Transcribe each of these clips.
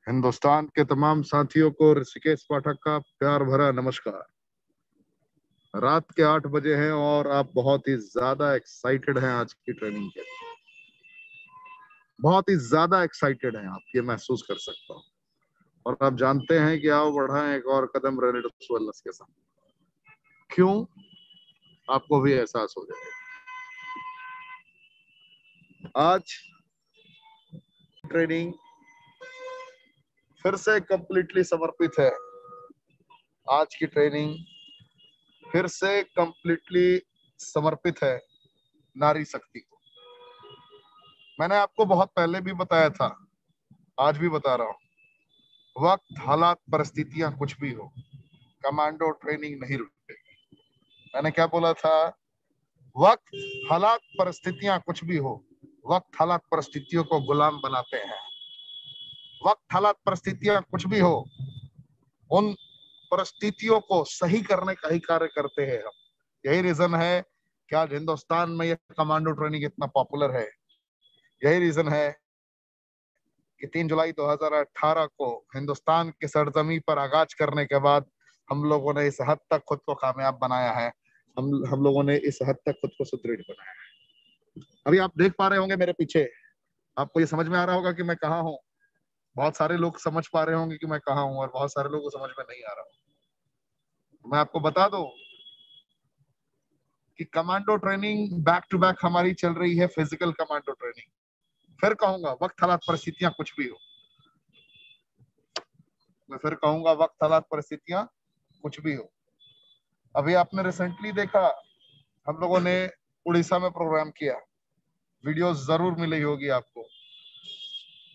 हिंदुस्तान के तमाम साथियों को ऋषिकेश पाठक का प्यार भरा नमस्कार। रात के 8 बजे हैं और आप बहुत ही ज्यादा एक्साइटेड हैं आज की ट्रेनिंग के लिए। बहुत ही ज्यादा एक्साइटेड हैं आप, ये महसूस कर सकता हूँ। और आप जानते हैं कि आओ बढ़ाएं एक और कदम रेनेटस वेलनेस के साथ। क्यों? आपको भी एहसास हो जाएगा। आज ट्रेनिंग फिर से कंप्लीटली समर्पित है। आज की ट्रेनिंग फिर से कंप्लीटली समर्पित है नारी शक्ति को। मैंने आपको बहुत पहले भी बताया था, आज भी बता रहा हूं, वक्त, हालात, परिस्थितियां कुछ भी हो, कमांडो ट्रेनिंग नहीं रुकेगी। मैंने क्या बोला था? वक्त, हालात, परिस्थितियां कुछ भी हो, वक्त, हालात, परिस्थितियों को गुलाम बनाते हैं। वक्त, हालात, परिस्थितियां कुछ भी हो, उन परिस्थितियों को सही करने का ही कार्य करते हैं हम। यही रीजन है कि आज हिंदुस्तान में ये कमांडो ट्रेनिंग इतना पॉपुलर है। यही रीजन है कि 3 जुलाई 2018 को हिंदुस्तान के सरजमी पर आगाज करने के बाद हम लोगों ने इस हद तक खुद को कामयाब बनाया है। हम लोगों ने इस हद तक खुद को सुदृढ़ बनाया है। अभी आप देख पा रहे होंगे मेरे पीछे, आपको ये समझ में आ रहा होगा कि मैं कहाँ हूँ। बहुत सारे लोग समझ पा रहे होंगे कि मैं कहाँ हूँ और बहुत सारे लोगों को समझ में नहीं आ रहा हूँ। मैं आपको बता दूं कि commando training back to back हमारी चल रही है, फिजिकल कमांडो ट्रेनिंग। फिर कहूंगा, वक्त, हालात, परिस्थितियां कुछ भी हो, मैं फिर कहूंगा, वक्त, हालात, परिस्थितियां कुछ भी हो। अभी आपने रिसेंटली देखा, हम लोगों ने उड़ीसा में प्रोग्राम किया। वीडियो जरूर मिली होगी आपको।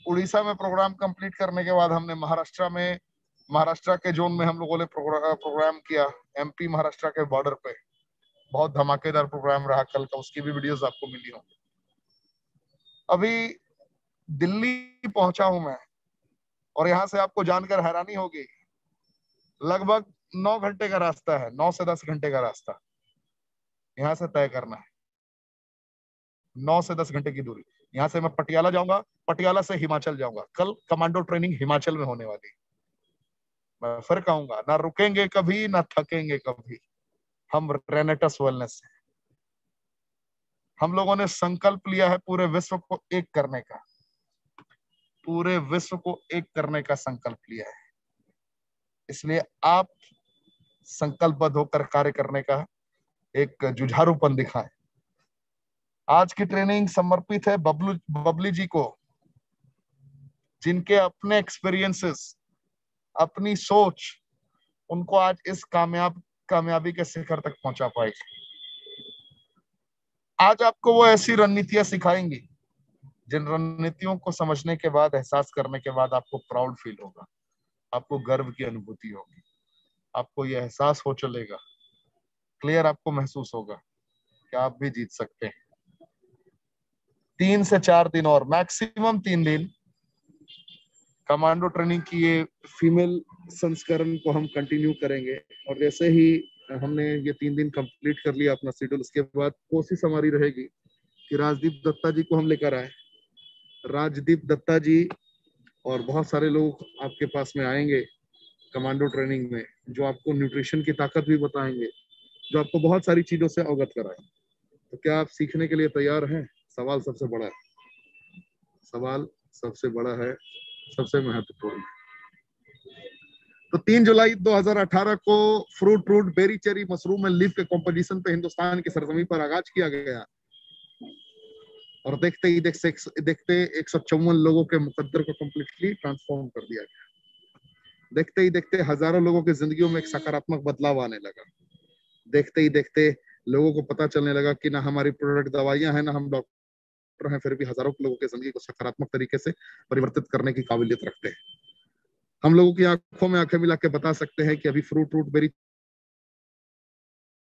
उड़ीसा में प्रोग्राम कंप्लीट करने के बाद हमने महाराष्ट्र के जोन में हम लोगों ने प्रोग्राम किया, एमपी महाराष्ट्र के बॉर्डर पे। बहुत धमाकेदार प्रोग्राम रहा कल का, उसकी भी वीडियोस आपको मिली होंगी। अभी दिल्ली पहुंचा हूं मैं, और यहां से आपको जानकर हैरानी होगी, लगभग 9 घंटे का रास्ता है, 9 से 10 घंटे का रास्ता यहां से तय करना है। 9 से 10 घंटे की दूरी। यहां से मैं पटियाला जाऊंगा, पटियाला से हिमाचल जाऊंगा। कल कमांडो ट्रेनिंग हिमाचल में होने वाली है। मैं फिर कहूंगा, ना रुकेंगे कभी, ना थकेंगे कभी। हम रेनेटस वेलनेस है। हम लोगों ने संकल्प लिया है पूरे विश्व को एक करने का। पूरे विश्व को एक करने का संकल्प लिया है। इसलिए आप संकल्पबद्ध होकर कार्य करने का एक जुझारूपन दिखाएं। आज की ट्रेनिंग समर्पित है बबली जी को, जिनके अपने एक्सपीरियंसेस, अपनी सोच उनको आज इस कामयाबी के शिखर तक पहुंचा पाई। आज आपको वो ऐसी रणनीतियां सिखाएंगी जिन रणनीतियों को समझने के बाद, एहसास करने के बाद आपको प्राउड फील होगा, आपको गर्व की अनुभूति होगी, आपको ये एहसास हो चलेगा, क्लियर आपको महसूस होगा कि आप भी जीत सकते हैं। 3 से 4 दिन और, मैक्सिमम 3 दिन कमांडो ट्रेनिंग की ये फीमेल संस्करण को हम कंटिन्यू करेंगे। और जैसे ही हमने ये 3 दिन कंप्लीट कर लिया अपना शेड्यूल, उसके बाद कोशिश हमारी रहेगी कि राजदीप दत्ता जी को हम लेकर आए। राजदीप दत्ता जी और बहुत सारे लोग आपके पास में आएंगे कमांडो ट्रेनिंग में, जो आपको न्यूट्रिशन की ताकत भी बताएंगे, जो आपको बहुत सारी चीजों से अवगत कराएंगे। तो क्या आप सीखने के लिए तैयार हैं? सवाल सबसे बड़ा है, सवाल सबसे बड़ा है, सबसे महत्वपूर्ण है। तो 3 जुलाई 2018 को fruit, root, berry, cherry, mushroom and leaf के कॉम्पोजिशन पे हिंदुस्तान की सरजमी पर आगाज किया गया। और देखते ही देखते 154 लोगों के मुकद्दर को कंप्लीटली ट्रांसफॉर्म कर दिया गया। देखते ही देखते हजारों लोगों की जिंदगियों में एक सकारात्मक बदलाव आने लगा। देखते ही देखते लोगों को पता चलने लगा कि ना हमारी प्रोडक्ट दवाइयां हैं, ना हम डॉक्टर हैं, फिर भी हजारों लोगों की जिंदगी को सकारात्मक तरीके से परिवर्तित करने की काबिलियत रखते हैं। हम लोगों की आंखों में आंखें मिला के बता सकते हैं कि अभी fruit, root, berry,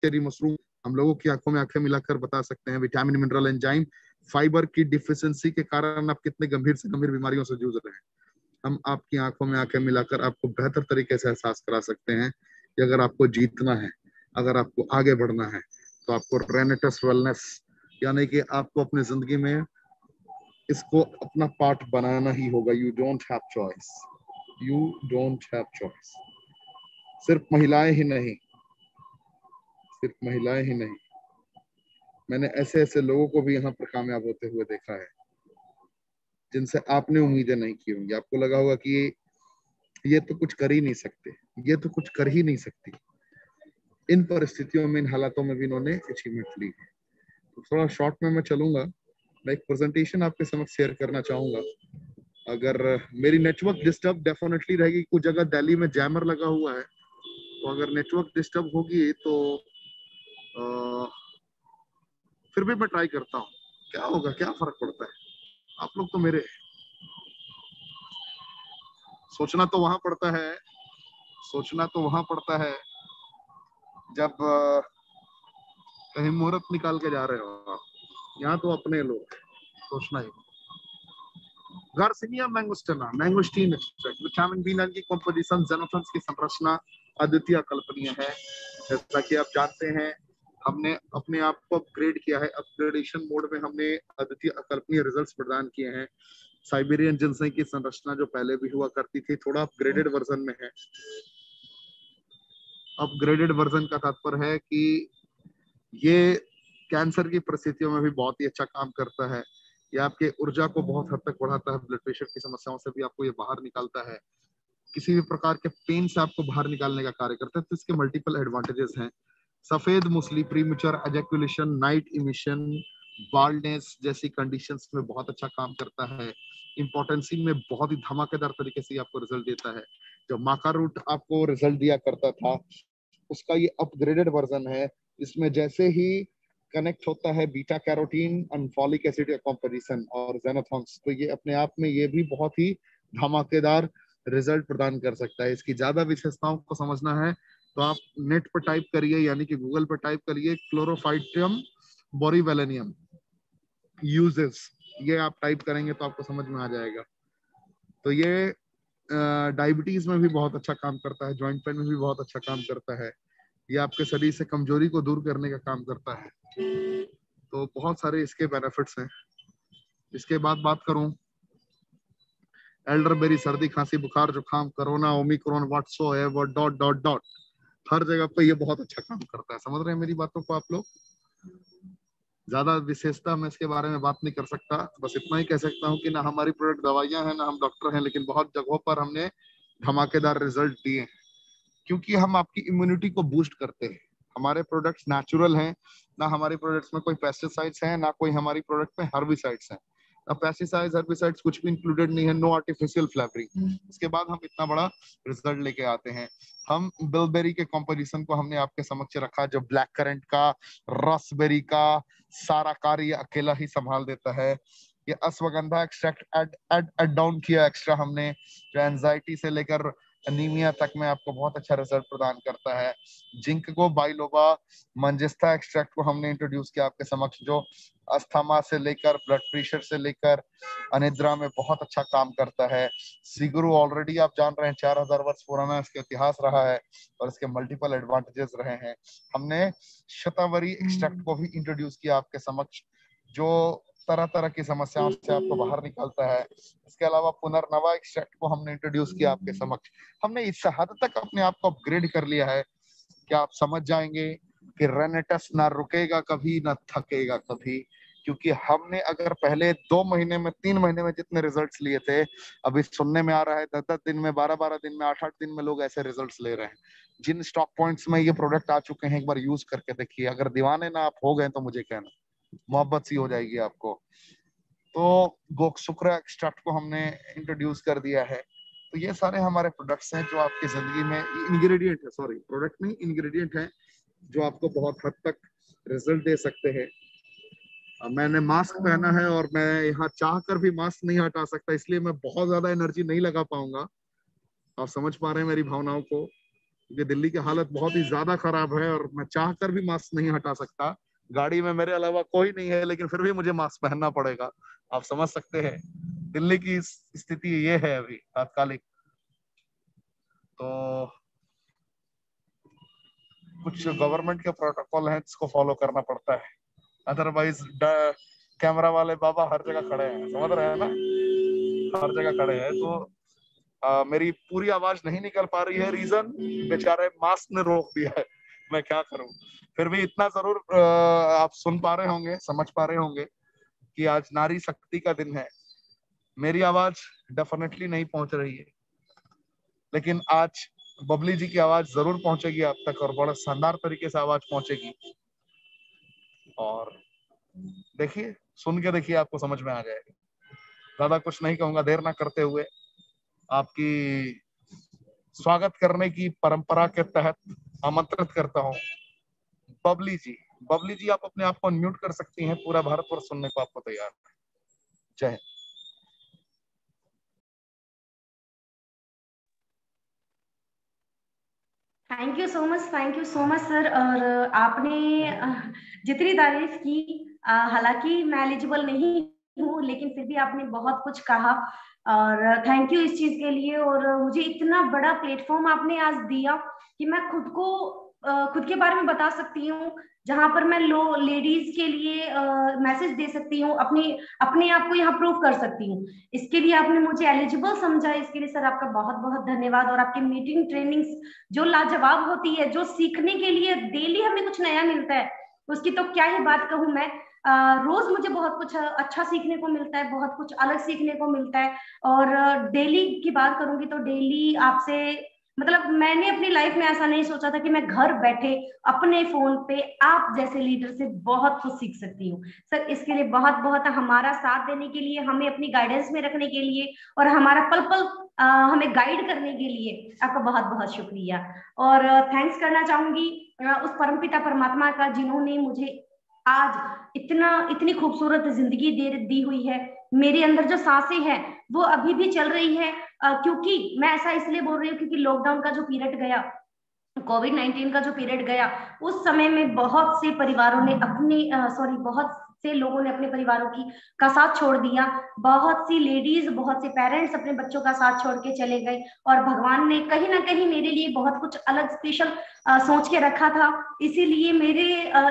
cherry, mushroom, हम लोगों की आंखों में आंखें मिलाकर बता सकते हैं विटामिन, मिनरल, एंजाइम, फाइबर की डिफिशियंसी के कारण आप कितने गंभीर से गंभीर बीमारियों से जूझ रहे हैं। हम आपकी आंखों में आंखें मिलाकर आपको बेहतर तरीके से एहसास करा सकते हैं कि अगर आपको जीतना है, अगर आपको आगे बढ़ना है, तो आपको रेनेटस वेलनेस, यानी कि आपको अपनी जिंदगी में इसको अपना पार्ट बनाना ही होगा। You don't have choice. You don't have choice. सिर्फ महिलाएं ही नहीं, सिर्फ महिलाएं ही नहीं, मैंने ऐसे ऐसे लोगों को भी यहाँ पर कामयाब होते हुए देखा है जिनसे आपने उम्मीदें नहीं की होंगी। आपको लगा होगा कि ये तो कुछ कर ही नहीं सकते, ये तो कुछ कर ही नहीं सकती। इन परिस्थितियों में, इन हालातों में भी इन्होंने अचीवमेंट ली है। तो थोड़ा शॉर्ट में मैं चलूंगा। मैं एक प्रेजेंटेशन आपके समक्ष शेयर करना चाहूंगा। अगर मेरी नेटवर्क डिस्टर्ब डेफिनेटली रहेगी, कुछ जगह दिल्ली में जैमर लगा हुआ है, तो अगर नेटवर्क डिस्टर्ब होगी तो फिर भी मैं ट्राई करता हूँ। क्या होगा, क्या फर्क पड़ता है, आप लोग तो मेरे। सोचना तो वहां पड़ता है, सोचना तो वहां पड़ता है जब कहीं मुहूर्त निकाल के जा रहे हो आप। यहाँ तो अपने लोग, सोचना ही। Garcinia mangostana, mangosteen extract, vitamin B9 की कंपोजिशन, जेनोफन्स की संरचना अद्वितीय अकल्पनीय है। जैसा कि आप जानते हैं, हमने अपने आप को अपग्रेड किया है। अपग्रेडेशन मोड में हमने अद्वितीय अकल्पनीय रिजल्ट्स प्रदान किए हैं। साइबेरियन जिनसेंग की संरचना जो पहले भी हुआ करती थी, थोड़ा अपग्रेडेड वर्जन में है। अपग्रेडेड वर्जन का तात्पर्य है कि ये कैंसर की परिस्थितियों में भी बहुत ही अच्छा काम करता है। ये आपके ऊर्जा को बहुत हद तक बढ़ाता है, ब्लड प्रेशर की समस्याओं से भी आपको ये बाहर निकालता है, किसी भी प्रकार के पेन से आपको बाहर निकालने का कार्य करता है। तो इसके मल्टीपल एडवांटेजेस हैं। Safed musli premature ejaculation, night emission, baldness जैसी कंडीशंस में बहुत अच्छा काम करता है। इंपॉर्टेंसी में बहुत ही धमाकेदार तरीके से आपको रिजल्ट देता है। जो माका रूट आपको रिजल्ट दिया करता था, उसका ये अपग्रेडेड वर्जन है। इसमें जैसे ही कनेक्ट होता है beta carotene and folic acid का कॉम्पोजिशन और जेनोथॉन्स, तो ये अपने आप में ये भी बहुत ही धमाकेदार रिजल्ट प्रदान कर सकता है। इसकी ज्यादा विशेषताओं को समझना है तो आप नेट पर टाइप करिए, यानी कि गूगल पर टाइप करिए क्लोरोफाइटियम बोरीवेलेनियम यूजेस, ये आप टाइप करेंगे तो आपको समझ में आ जाएगा। तो ये डायबिटीज में भी बहुत अच्छा काम करता है, जॉइंट पेन में भी बहुत अच्छा काम करता है, ये आपके शरीर से कमजोरी को दूर करने का काम करता है। तो बहुत सारे इसके बेनिफिट्स हैं। इसके बाद बात करूं, एल्डरबेरी सर्दी खांसी बुखार जुकाम corona Omicron whatsoever dot dot dot, हर जगह पे ये बहुत अच्छा काम करता है। समझ रहे हैं मेरी बातों को आप लोग? ज्यादा विशेषता मैं इसके बारे में बात नहीं कर सकता, बस इतना ही कह सकता हूँ कि ना हमारी प्रोडक्ट दवाइयां हैं, ना हम डॉक्टर हैं, लेकिन बहुत जगहों पर हमने धमाकेदार रिजल्ट दिए हैं, क्योंकि हम आपकी इम्यूनिटी को बूस्ट करते हैं। हमारे प्रोडक्ट्स नेचुरल हैं, ना हमारी प्रोडक्ट्स में कोई पेस्टिसाइड्स हैं, ना कोई हमारी प्रोडक्ट में हर्बिसाइड्स हैं। पेस्टिसाइड्स हर्बिसाइड्स कुछ भी इंक्लूडेड नहीं है, नो आर्टिफिशियल फ्लेवरिंग। इसके बाद हम इतना बड़ा रिजल्ट लेके आते हैं। हम बिलबेरी के कॉम्पोजिशन को हमने आपके समक्ष रखा, जो ब्लैक करंट का, रसबेरी का सारा कार्य अकेला ही संभाल देता है। ये अश्वगंधा एक्सट्रैक्ट एड डाउन किया एक्स्ट्रा हमने, जो एंजाइटी से लेकर अनीमिया तक में आपको बहुत अच्छा रिजल्ट प्रदान करता है। जिंक को बाइलोबा मंजिस्ता एक्सट्रैक्ट को हमने इंट्रोड्यूस किया आपके समक्ष, जो अस्थमा से लेकर ब्लड प्रेशर से लेकर अनिद्रा में बहुत अच्छा काम करता है। सिगरू ऑलरेडी आप जान रहे हैं 4000 वर्ष पुराना इसका इतिहास रहा है और इसके मल्टीपल एडवांटेजेस रहे हैं। हमने शतावरी एक्सट्रैक्ट को भी इंट्रोड्यूस किया आपके समक्ष, जो तरह तरह की समस्याओं से आपको बाहर निकालता है। इसके अलावा पुनर्नवा एक्सट्रैक्ट को हमने इंट्रोड्यूस किया आपके समक्ष। हमने इस हद तक अपने आप को अपग्रेड कर लिया है कि आप समझ जाएंगे कि रेनेटस ना रुकेगा कभी, ना थकेगा कभी। क्योंकि हमने अगर पहले 2 महीने में 3 महीने में जितने रिजल्ट्स लिए थे, अभी सुनने में आ रहा है 10-10 दिन में, 12-12 दिन में, 8-8 दिन में लोग ऐसे रिजल्ट्स ले रहे हैं। जिन स्टॉक पॉइंट्स में ये प्रोडक्ट आ चुके हैं, एक बार यूज करके देखिए। अगर दीवाने ना आप हो गए तो मुझे कहना, मोहब्बत सी हो जाएगी आपको। तो गोकसुक्रा एक्सट्रैक्ट को हमने इंट्रोड्यूस कर दिया है। तो ये सारे हमारे प्रोडक्ट्स हैं जो आपकी जिंदगी में इंग्रेडिएंट है, सॉरी प्रोडक्ट नहीं इंग्रेडिएंट है, जो आपको बहुत हद तक रिजल्ट दे सकते हैं। मैंने मास्क पहना है और मैं यहाँ चाह कर भी मास्क नहीं हटा सकता, इसलिए मैं बहुत ज्यादा एनर्जी नहीं लगा पाऊंगा। आप समझ पा रहे हैं मेरी भावनाओं को? क्योंकि दिल्ली की हालत बहुत ही ज्यादा खराब है और मैं चाह कर भी मास्क नहीं हटा सकता। गाड़ी में मेरे अलावा कोई नहीं है, लेकिन फिर भी मुझे मास्क पहनना पड़ेगा। आप समझ सकते हैं दिल्ली की स्थिति ये है अभी तात्कालिक। तो कुछ गवर्नमेंट के प्रोटोकॉल हैं जिसको फॉलो करना पड़ता है, अदरवाइज कैमरा वाले बाबा हर जगह खड़े हैं, समझ रहे हैं ना, हर जगह खड़े हैं। तो मेरी पूरी आवाज नहीं निकल पा रही है, रीजन बेचारे मास्क ने रोक दिया है, मैं क्या करूं। फिर भी इतना जरूर आप सुन पा रहे होंगे, समझ पा रहे होंगे कि आज नारी शक्ति का दिन है। मेरी आवाज डेफिनेटली नहीं पहुंच रही है, लेकिन आज बबली जी की आवाज जरूर पहुंचेगी आप तक, और बड़ा शानदार तरीके से आवाज पहुंचेगी। और देखिए, सुन के देखिए, आपको समझ में आ जाएगा। ज्यादा कुछ नहीं कहूंगा, देर ना करते हुए आपकी स्वागत करने की परंपरा के तहत आमंत्रित करता हूं बबली जी। बबली जी, आप अपने आप को अनम्यूट कर सकती हैं, पूरा भारतवर्ष सुनने को आपको तैयार है। जय Hind. Thank you so much sir. और आपने जितनी तारीफ की, हालांकि मैं एलिजिबल नहीं हूँ, लेकिन फिर भी आपने बहुत कुछ कहा, और थैंक यू इस चीज के लिए। और मुझे इतना बड़ा प्लेटफॉर्म आपने आज दिया कि मैं खुद के बारे में बता सकती हूँ, जहां पर मैं लेडीज के लिए मैसेज दे सकती हूँ, अपने आप को यहाँ प्रूव कर सकती हूँ। इसके लिए आपने मुझे एलिजिबल समझा, इसके लिए सर आपका बहुत बहुत धन्यवाद। और आपकी मीटिंग ट्रेनिंग्स जो लाजवाब होती है, जो सीखने के लिए डेली हमें कुछ नया मिलता है, उसकी तो क्या ही बात कहूँ मैं। रोज मुझे बहुत कुछ अच्छा सीखने को मिलता है, बहुत कुछ अलग सीखने को मिलता है। और डेली की बात करूंगी तो डेली आपसे, मतलब मैंने अपनी लाइफ में ऐसा नहीं सोचा था कि मैं घर बैठे अपने फोन पे आप जैसे लीडर से बहुत कुछ सीख सकती हूँ। सर इसके लिए बहुत बहुत, हमारा साथ देने के लिए, हमें अपनी गाइडेंस में रखने के लिए, और हमारा पल पल हमें गाइड करने के लिए आपका बहुत बहुत शुक्रिया। और थैंक्स करना चाहूंगी उस परमपिता परमात्मा का, जिन्होंने मुझे आज इतनी खूबसूरत जिंदगी दी हुई है। मेरे अंदर जो सांसें हैं वो अभी भी चल रही है, क्योंकि मैं ऐसा इसलिए बोल रही हूँ क्योंकि लॉकडाउन का जो पीरियड गया, कोविड-19 का जो पीरियड गया, उस समय में बहुत से परिवारों ने बहुत से लोगों ने अपने परिवारों का साथ छोड़ दिया। बहुत सी लेडीज, बहुत से पेरेंट्स अपने बच्चों का साथ छोड़ के चले गए, और भगवान ने कहीं ना कहीं मेरे लिए बहुत कुछ अलग स्पेशल सोच के रखा था। इसीलिए मेरे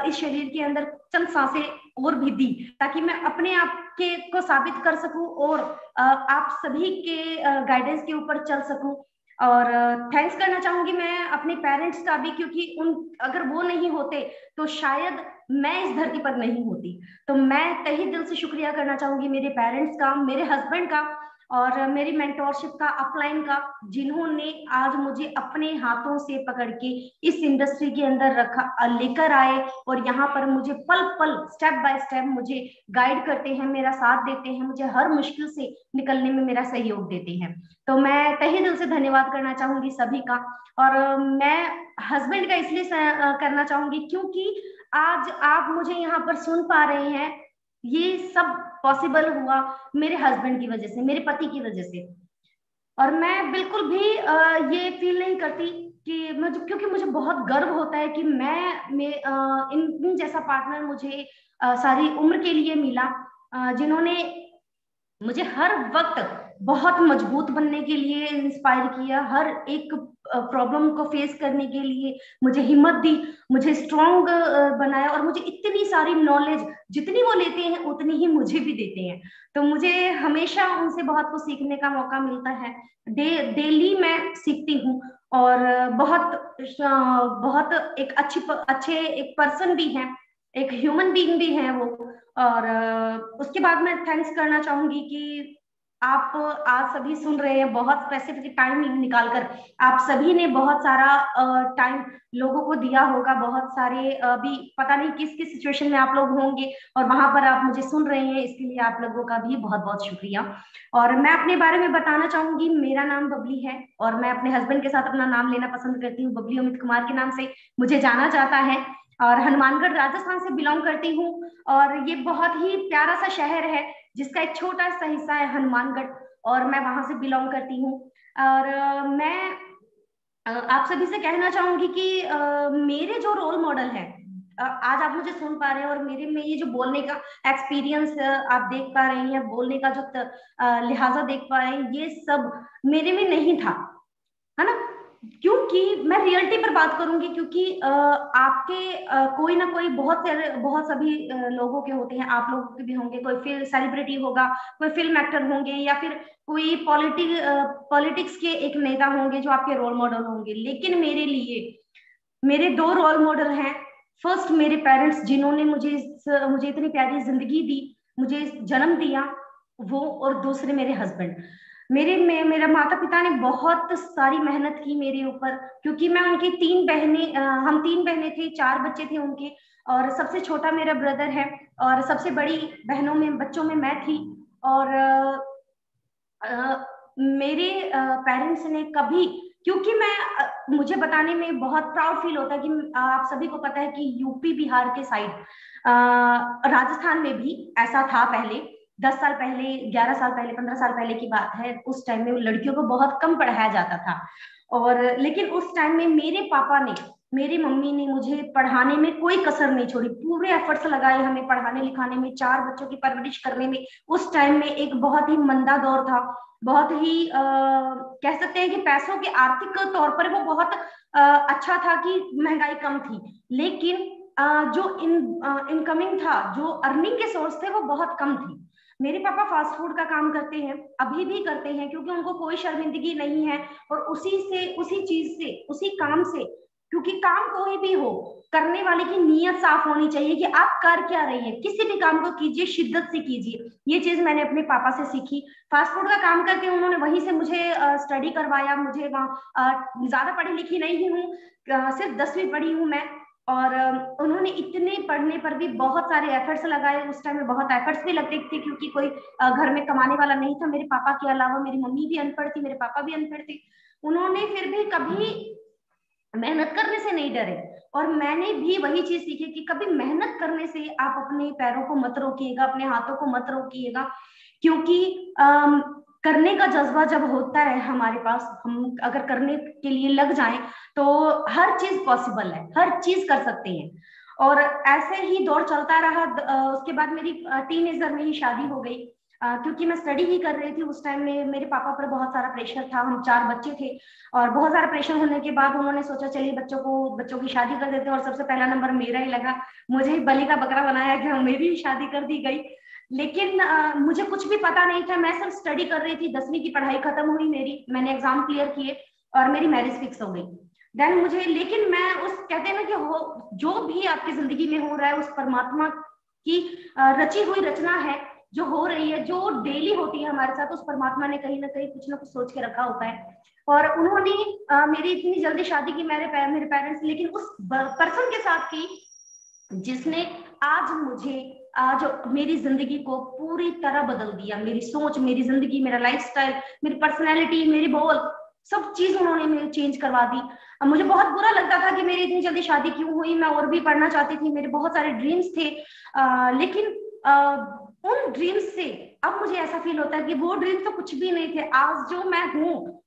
इस शरीर के अंदर चंद सांसें और भी दी, ताकि मैं अपने आप के को साबित कर सकूं, और आप सभी के गाइडेंस के ऊपर चल सकूं। और थैंक्स करना चाहूंगी मैं अपने पेरेंट्स का भी, क्योंकि अगर वो नहीं होते तो शायद मैं इस धरती पर नहीं होती। तो मैं तहे दिल से शुक्रिया करना चाहूंगी मेरे पेरेंट्स का, मेरे हस्बैंड का, और मेरी मेंटोरशिप का, अपलाइन का, जिन्होंने आज मुझे अपने हाथों से पकड़ के इस इंडस्ट्री के अंदर लेकर आए, और यहाँ पर मुझे पल पल स्टेप बाय स्टेप मुझे गाइड करते हैं, मेरा साथ देते हैं, मुझे हर मुश्किल से निकलने में मेरा सहयोग देते हैं। तो मैं तहे दिल से धन्यवाद करना चाहूंगी सभी का। और मैं हस्बैंड का इसलिए करना चाहूंगी क्योंकि आज आप मुझे यहाँ पर सुन पा रहे हैं, ये सब पॉसिबल हुआ मेरे हस्बैंड की वजह से, मेरे पति की वजह से। और मैं बिल्कुल भी ये फील नहीं करती कि क्योंकि मुझे बहुत गर्व होता है कि इन जैसा पार्टनर मुझे सारी उम्र के लिए मिला, जिन्होंने मुझे हर वक्त बहुत मजबूत बनने के लिए इंस्पायर किया, हर एक प्रॉब्लम को फेस करने के लिए मुझे हिम्मत दी, मुझे स्ट्रॉन्ग बनाया, और मुझे इतनी सारी नॉलेज जितनी वो लेते हैं उतनी ही मुझे भी देते हैं। तो मुझे हमेशा उनसे बहुत कुछ सीखने का मौका मिलता है। डेली मैं सीखती हूँ, और बहुत एक अच्छे एक पर्सन भी हैं, एक ह्यूमन बीइंग भी है वो। और उसके बाद मैं थैंक्स करना चाहूंगी कि आप आज सभी सुन रहे हैं, बहुत स्पेसिफिक टाइम निकालकर आप सभी ने बहुत सारा टाइम लोगों को दिया होगा। बहुत सारे अभी पता नहीं किस किस सिचुएशन में आप लोग होंगे, और वहां पर आप मुझे सुन रहे हैं, इसके लिए आप लोगों का भी बहुत बहुत शुक्रिया। और मैं अपने बारे में बताना चाहूंगी, मेरा नाम बबली है, और मैं अपने हस्बैंड के साथ अपना नाम लेना पसंद करती हूँ। बबली अमित कुमार के नाम से मुझे जाना जाता है, और हनुमानगढ़ राजस्थान से बिलोंग करती हूँ। और ये बहुत ही प्यारा सा शहर है, जिसका एक छोटा सा हिस्सा है हनुमानगढ़, और मैं वहां से बिलोंग करती हूँ। और मैं आप सभी से कहना चाहूंगी कि मेरे जो रोल मॉडल है, आज आप मुझे सुन पा रहे हैं, और मेरे में ये जो बोलने का एक्सपीरियंस आप देख पा रहे हैं, बोलने का जो लिहाजा देख पा रहे हैं, ये सब मेरे में नहीं था, है ना। क्योंकि मैं रियलिटी पर बात करूंगी, क्योंकि आपके कोई ना कोई बहुत सभी लोगों के होते हैं, आप लोगों के भी होंगे, कोई फिल्म सेलिब्रिटी होगा, कोई फिल्म एक्टर होंगे, या फिर कोई पॉलिटिक्स के एक नेता होंगे जो आपके रोल मॉडल होंगे। लेकिन मेरे लिए मेरे दो रोल मॉडल हैं। फर्स्ट मेरे पेरेंट्स, जिन्होंने मुझे इतनी प्यारी जिंदगी दी, मुझे जन्म दिया, वो, और दूसरे मेरे हस्बैंड। मेरा माता पिता ने बहुत सारी मेहनत की मेरे ऊपर, क्योंकि मैं उनकी हम 3 बहनें थे, 4 बच्चे थे उनके, और सबसे छोटा मेरा ब्रदर है, और सबसे बड़ी बच्चों में मैं थी। और मेरे पेरेंट्स ने कभी, क्योंकि मुझे बताने में बहुत प्राउड फील होता है कि आप सभी को पता है कि यूपी बिहार के साइड, राजस्थान में भी ऐसा था पहले, 10 साल पहले, 11 साल पहले, 15 साल पहले की बात है। उस टाइम में लड़कियों को बहुत कम पढ़ाया जाता था, और लेकिन उस टाइम में मेरे पापा ने, मेरी मम्मी ने मुझे पढ़ाने में कोई कसर नहीं छोड़ी, पूरे एफर्ट्स लगाए हमें पढ़ाने लिखाने में, 4 बच्चों की परवरिश करने में। उस टाइम में एक बहुत ही मंदा दौर था, बहुत ही कह सकते हैं कि पैसों के आर्थिक तौर पर वो बहुत अच्छा था कि महंगाई कम थी, लेकिन जो इनकमिंग था, जो अर्निंग के सोर्स थे, वो बहुत कम थी। मेरे पापा फास्ट फूड का काम करते हैं, अभी भी करते हैं, क्योंकि उनको कोई शर्मिंदगी नहीं है, और उसी चीज से, उसी काम से, क्योंकि काम कोई भी हो, करने वाले की नीयत साफ होनी चाहिए कि आप कर क्या रही है। किसी भी काम को कीजिए, शिद्दत से कीजिए। ये चीज मैंने अपने पापा से सीखी। फास्ट फूड का काम करके उन्होंने वहीं से मुझे स्टडी करवाया। मुझे वहाँ ज्यादा पढ़ी लिखी नहीं हूँ, सिर्फ 10वीं पढ़ी हूँ मैं, और उन्होंने इतने पढ़ने पर भी बहुत सारे एफर्ट्स लगाए। उस टाइम में बहुत एफर्ट्स भी लगते थे, क्योंकि कोई घर में कमाने वाला नहीं था। मेरे पापा के अलावा मेरी मम्मी भी अनपढ़ थी, मेरे पापा भी अनपढ़ थे। उन्होंने फिर भी कभी मेहनत करने से नहीं डरे, और मैंने भी वही चीज सीखी कि कभी मेहनत करने से आप अपने पैरों को मत रोकिएगा, अपने हाथों को मत रोकिएगा, क्योंकि करने का जज्बा जब होता है हमारे पास, हम अगर करने के लिए लग जाएं तो हर चीज पॉसिबल है, हर चीज कर सकते हैं। और ऐसे ही दौर चलता रहा। उसके बाद मेरी टीनेजर में ही शादी हो गई, क्योंकि मैं स्टडी ही कर रही थी। उस टाइम में मेरे पापा पर बहुत सारा प्रेशर था, हम 4 बच्चे थे, और बहुत सारा प्रेशर होने के बाद उन्होंने सोचा चलिए बच्चों की शादी कर देते हैं, और सबसे पहला नंबर मेरा ही लगा। मुझे ही बलि का बकरा बनाया गया, मेरी ही शादी कर दी गई। लेकिन मुझे कुछ भी पता नहीं था, मैं सिर्फ स्टडी कर रही थी। 10वीं की पढ़ाई खत्म हुई मेरी, मैंने एग्जाम क्लियर किए, और मेरी मैरिज फिक्स हो गई। देन मुझे, लेकिन मैं उस, कहते हैं ना कि जो भी आपकी जिंदगी में हो रहा है, उस परमात्मा की रची हुई रचना है जो हो रही है, जो डेली होती है हमारे साथ। उस परमात्मा ने कहीं ना कहीं कुछ ना कुछ सोच के रखा होता है, और उन्होंने मेरी इतनी जल्दी शादी की मेरे पेरेंट्स, लेकिन उस पर्सन के साथ की जिसने आज मेरी जिंदगी को पूरी तरह बदल दिया। मेरी सोच, मेरी जिंदगी, मेरा लाइफस्टाइल, मेरी पर्सनैलिटी, मेरी बोल, सब चीज उन्होंने मेरी चेंज करवा दी। मुझे बहुत बुरा लगता था कि मेरी इतनी जल्दी शादी क्यों हुई, मैं और भी पढ़ना चाहती थी, मेरे बहुत सारे ड्रीम्स थे, लेकिन उन ड्रीम्स से अब मुझे ऐसा फील होता है कि वो ड्रीम्स तो कुछ भी नहीं थे। आज जो मैं हूँ,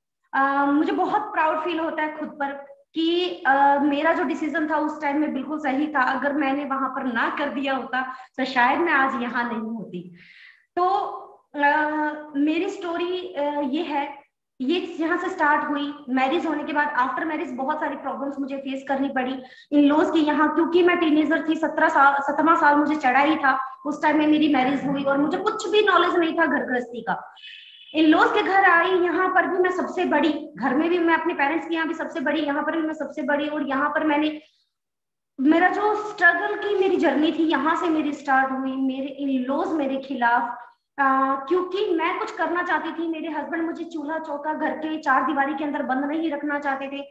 मुझे बहुत प्राउड फील होता है खुद पर कि मेरा जो डिसीजन था उस टाइम में बिल्कुल सही था। अगर मैंने वहां पर ना कर दिया होता तो शायद मैं आज यहाँ नहीं होती। तो मेरी स्टोरी ये है, ये यहाँ से स्टार्ट हुई। मैरिज होने के बाद, आफ्टर मैरिज बहुत सारी प्रॉब्लम्स मुझे फेस करनी पड़ी इन लॉज की यहाँ, क्योंकि मैं टीनेजर थी, 17वां साल मुझे चढ़ा ही था। उस टाइम में मेरी मैरिज हुई, और मुझे कुछ भी नॉलेज नहीं था घर गृहस्थी का। इन लॉज के घर आई, यहाँ पर भी मैं सबसे बड़ी, घर में भी मैं अपने पेरेंट्स के यहाँ भी सबसे बड़ी, यहाँ पर भी मैं सबसे बड़ी। और यहाँ पर मेरा जो स्ट्रगल की मेरी जर्नी थी, यहाँ से मेरी स्टार्ट हुई। मेरे इन लॉज मेरे खिलाफ, क्योंकि मैं कुछ करना चाहती थी। मेरे हस्बैंड मुझे चूल्हा चौका, घर के 4 दीवारी के अंदर बंद नहीं रखना चाहते थे,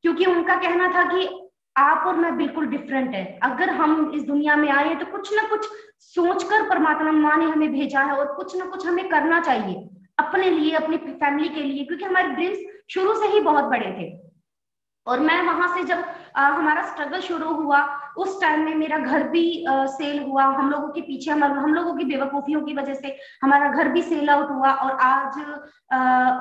क्योंकि उनका कहना था कि आप और मैं बिल्कुल डिफरेंट है। अगर हम इस दुनिया में आए तो कुछ ना कुछ सोचकर परमात्मा ने हमें भेजा है, और कुछ ना कुछ हमें करना चाहिए अपने लिए, अपनी फैमिली के लिए, क्योंकि हमारे ड्रीम्स शुरू से ही बहुत बड़े थे। और मैं वहां से जब हमारा स्ट्रगल शुरू हुआ, उस टाइम में मेरा घर भी सेल हुआ। हम लोगों के पीछे, हम लोगों की बेवकूफियों की वजह से हमारा घर भी सेल आउट हुआ, और आज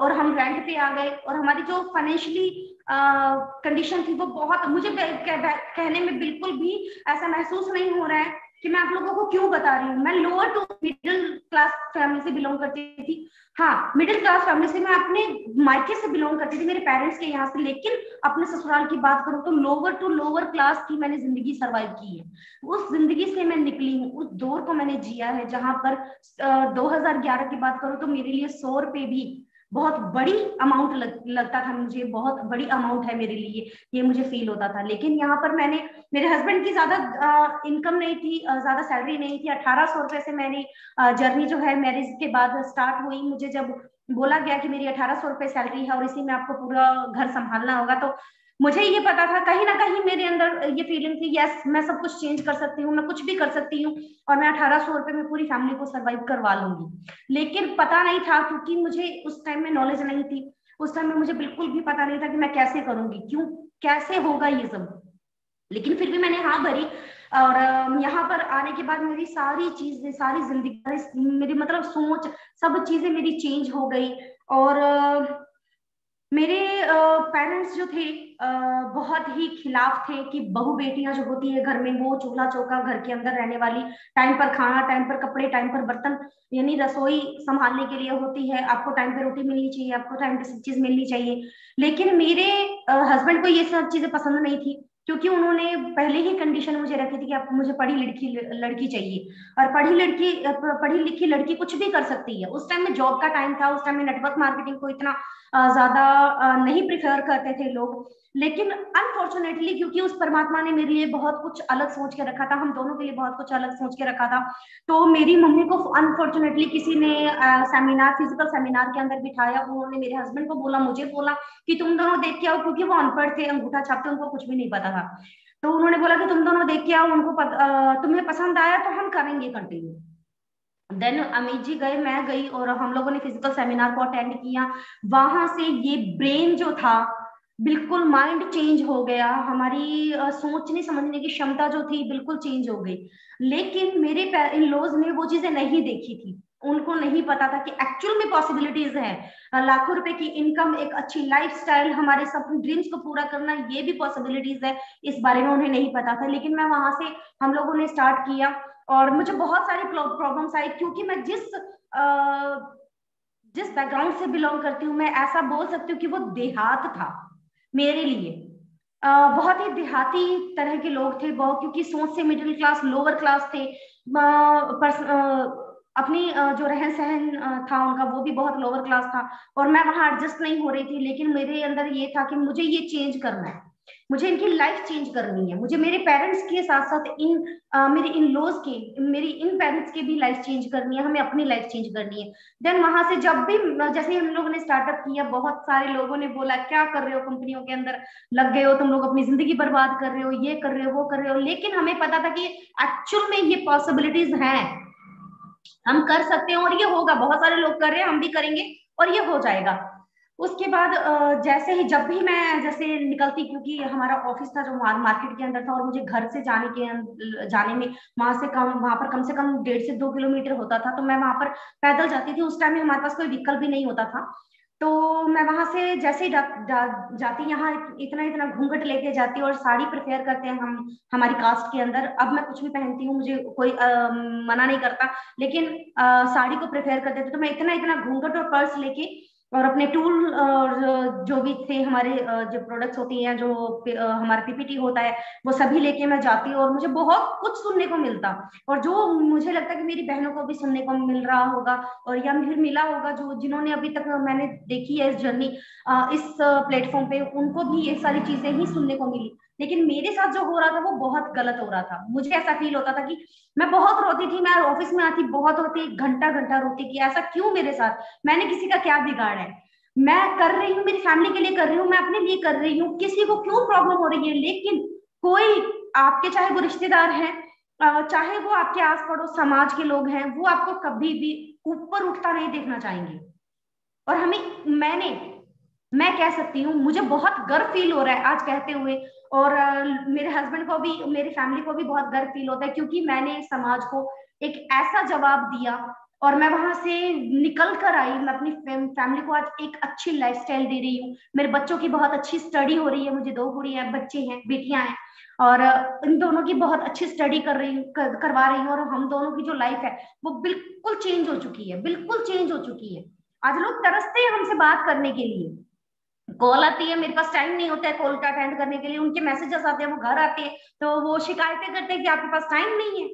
और हम रेंट पे आ गए। और हमारी जो फाइनेंशियली कंडीशन थी वो बहुत, मुझे कहने में बिल्कुल भी ऐसा महसूस नहीं हो रहा है कि मैं आप लोगों को क्यों बता रही हूँ। मैं lower to middle class family से बिलोंग करती थी। हाँ, मिडिल क्लास फैमिली से, मैं अपने मायके से बिलोंग करती थी, मेरे पेरेंट्स के यहाँ से, लेकिन अपने ससुराल की बात करूँ तो लोअर टू लोअर क्लास की मैंने जिंदगी सर्वाइव की है। उस जिंदगी से मैं निकली हूँ, उस दौर को मैंने जिया है जहां पर 2011 की बात करूँ तो मेरे लिए 100 रुपए भी बहुत बड़ी अमाउंट लगता था मुझे, बहुत बड़ी अमाउंट है मेरे लिए, ये मुझे फील होता था। लेकिन यहाँ पर मैंने, मेरे हस्बैंड की ज्यादा इनकम नहीं थी, ज्यादा सैलरी नहीं थी, 1800 रुपए से मैंने जर्नी जो है मैरिज के बाद स्टार्ट हुई। मुझे जब बोला गया कि मेरी 1800 रुपए सैलरी है और इसी में आपको पूरा घर संभालना होगा, तो मुझे ये पता था कहीं ना कहीं मेरे अंदर ये फीलिंग थी, यस मैं सब कुछ चेंज कर सकती हूँ, मैं कुछ भी कर सकती हूँ और मैं 1800 रुपए में पूरी फैमिली को सर्वाइव करवा लूंगी। लेकिन पता नहीं था, क्योंकि मुझे उस टाइम में नॉलेज नहीं थी, उस टाइम में मुझे बिल्कुल भी पता नहीं था कि मैं कैसे करूंगी, क्यों कैसे होगा ये सब। लेकिन फिर भी मैंने हाँ भरी, और यहाँ पर आने के बाद मेरी सारी चीजें, सारी जिंदगी, मेरी मतलब सोच, सब चीजें मेरी चेंज हो गई। और मेरे पेरेंट्स जो थे बहुत ही खिलाफ थे कि बहू बेटियां जो होती है घर में, वो चूल्हा चौका घर के अंदर रहने वाली, टाइम पर खाना, टाइम पर कपड़े, टाइम पर बर्तन, यानी रसोई संभालने के लिए होती है। आपको टाइम पे रोटी मिलनी चाहिए, आपको टाइम पे सब चीज मिलनी चाहिए। लेकिन मेरे हस्बैंड को ये सब चीजें पसंद नहीं थी, क्योंकि उन्होंने पहले ही कंडीशन मुझे रखी थी कि आप, मुझे पढ़ी लिखी लड़की चाहिए, और पढ़ी लिखी लड़की कुछ भी कर सकती है। उस टाइम में जॉब का टाइम था, उस टाइम में नेटवर्क मार्केटिंग को इतना ज्यादा नहीं प्रिफर करते थे लोग। लेकिन अनफॉर्चुनेटली, क्योंकि उस परमात्मा ने मेरे लिए बहुत कुछ अलग सोच के रखा था, हम दोनों के लिए बहुत कुछ अलग सोच के रखा था, तो मेरी मम्मी को अनफॉर्चुनेटली किसी ने सेमिनार, फिजिकल सेमिनार के अंदर बिठाया। उन्होंने मेरे हस्बैंड को बोला, मुझे बोला कि तुम दोनों देख के आओ, क्योंकि वो अनपढ़ थे, अंगूठा छापते, उनको कुछ भी नहीं पता था। तो उन्होंने बोला कि तुम दोनों देख के आओ, तुम्हें पसंद आया तो हम करेंगे कंटिन्यू। देन अमित जी गए, मैं गई, और हम लोगों ने फिजिकल सेमिनार को अटेंड किया। वहां से ये ब्रेन जो था, बिल्कुल माइंड चेंज हो गया, हमारी सोचने समझने की क्षमता जो थी बिल्कुल चेंज हो गई। लेकिन मेरे इन लॉज ने वो चीजें नहीं देखी थी, उनको नहीं पता था कि एक्चुअल में पॉसिबिलिटीज है, लाखों रुपए की इनकम, एक अच्छी लाइफस्टाइल, हमारे सब ड्रीम्स को पूरा करना, ये भी पॉसिबिलिटीज है, इस बारे में उन्हें नहीं पता था। लेकिन मैं वहां से, हम लोगों ने स्टार्ट किया, और मुझे बहुत सारी प्रॉब्लम्स आई, क्योंकि मैं जिस बैकग्राउंड से बिलोंग करती हूँ, मैं ऐसा बोल सकती हूँ कि वो देहात था मेरे लिए। बहुत ही देहाती तरह के लोग थे बहुत, क्योंकि सोच से मिडिल क्लास, लोअर क्लास थे। अपनी जो रहन सहन था उनका, वो भी बहुत लोअर क्लास था, और मैं वहां एडजस्ट नहीं हो रही थी। लेकिन मेरे अंदर ये था कि मुझे ये चेंज करना है, मुझे इनकी लाइफ चेंज करनी है, मुझे मेरे पेरेंट्स के साथ साथ मेरे इन लॉज की, मेरी इन पेरेंट्स की भी लाइफ चेंज करनी है, हमें अपनी लाइफ चेंज करनी है। देन वहां से जब भी, जैसे ही हम लोगों ने स्टार्टअप किया, बहुत सारे लोगों ने बोला क्या कर रहे हो, कंपनियों के अंदर लग गए हो तुम लोग, अपनी जिंदगी बर्बाद कर रहे हो, ये कर रहे हो, वो कर रहे हो। लेकिन हमें पता था कि एक्चुअल में ये पॉसिबिलिटीज हैं, हम कर सकते हैं, और ये होगा, बहुत सारे लोग कर रहे हैं, हम भी करेंगे और ये हो जाएगा। उसके बाद जैसे ही, जब भी मैं जैसे निकलती, क्योंकि हमारा ऑफिस था जो मार्केट के अंदर था, और मुझे घर से जाने में वहां पर कम से कम 1.5 से 2 किलोमीटर होता था, तो मैं वहां पर पैदल जाती थी। उस टाइम में हमारे पास कोई व्हीकल भी नहीं होता था, तो मैं वहां से जैसे ही जाती, यहाँ इतना इतना घूंघट लेके जाती, और साड़ी प्रेफर करते हैं हम हमारी कास्ट के अंदर। अब मैं कुछ भी पहनती हूँ, मुझे कोई मना नहीं करता, लेकिन साड़ी को प्रेफर करते थे। तो मैं इतना इतना घूंघट और पर्स लेके, और अपने टूल और जो भी थे हमारे जो प्रोडक्ट्स होती हैं, जो हमारा पीपीटी होता है, वो सभी लेके मैं जाती हूँ, और मुझे बहुत कुछ सुनने को मिलता, और जो मुझे लगता है कि मेरी बहनों को भी सुनने को मिल रहा होगा, और या फिर मिला होगा, जो जिन्होंने अभी तक मैंने देखी है इस जर्नी, इस प्लेटफॉर्म पे, उनको भी ये सारी चीजें ही सुनने को मिली। लेकिन मेरे साथ जो हो रहा था वो बहुत गलत हो रहा था। मुझे ऐसा फील होता था कि मैं बहुत रोती थी, मैं ऑफिस में आती बहुत रोती, घंटा घंटा रोती कि ऐसा क्यों मेरे साथ, मैंने किसी का क्या बिगाड़ा है, मैं कर रही हूँ, मेरी फैमिली के लिए कर रही हूँ, मैं अपने लिए कर रही हूँ, किसी को क्यों प्रॉब्लम हो रही है। लेकिन कोई आपके, चाहे वो रिश्तेदार हैं, चाहे वो आपके आस पड़ोस समाज के लोग हैं, वो आपको कभी भी ऊपर उठता नहीं देखना चाहेंगे। और मैं कह सकती हूँ, मुझे बहुत गर्व फील हो रहा है आज कहते हुए, और मेरे हस्बैंड को भी, मेरी फैमिली को भी बहुत गर्व फील होता है, क्योंकि मैंने समाज को एक ऐसा जवाब दिया, और मैं वहां से निकल कर आई। मैं अपनी फैमिली को आज एक अच्छी लाइफस्टाइल दे रही हूँ। मेरे बच्चों की बहुत अच्छी स्टडी हो रही है, मुझे 2 गुड़िया बच्चे हैं, बेटियां हैं, और इन दोनों की बहुत अच्छी स्टडी कर रही हूँ, करवा रही हूँ। और हम दोनों की जो लाइफ है वो बिल्कुल चेंज हो चुकी है, बिल्कुल चेंज हो चुकी है। आज लोग तरसते हैं हमसे बात करने के लिए, कॉल आती है, मेरे पास टाइम नहीं होता है कॉल का अटेंड करने के लिए, उनके मैसेजेस आते हैं, वो घर आते हैं तो वो शिकायतें करते हैं कि आपके पास टाइम नहीं है।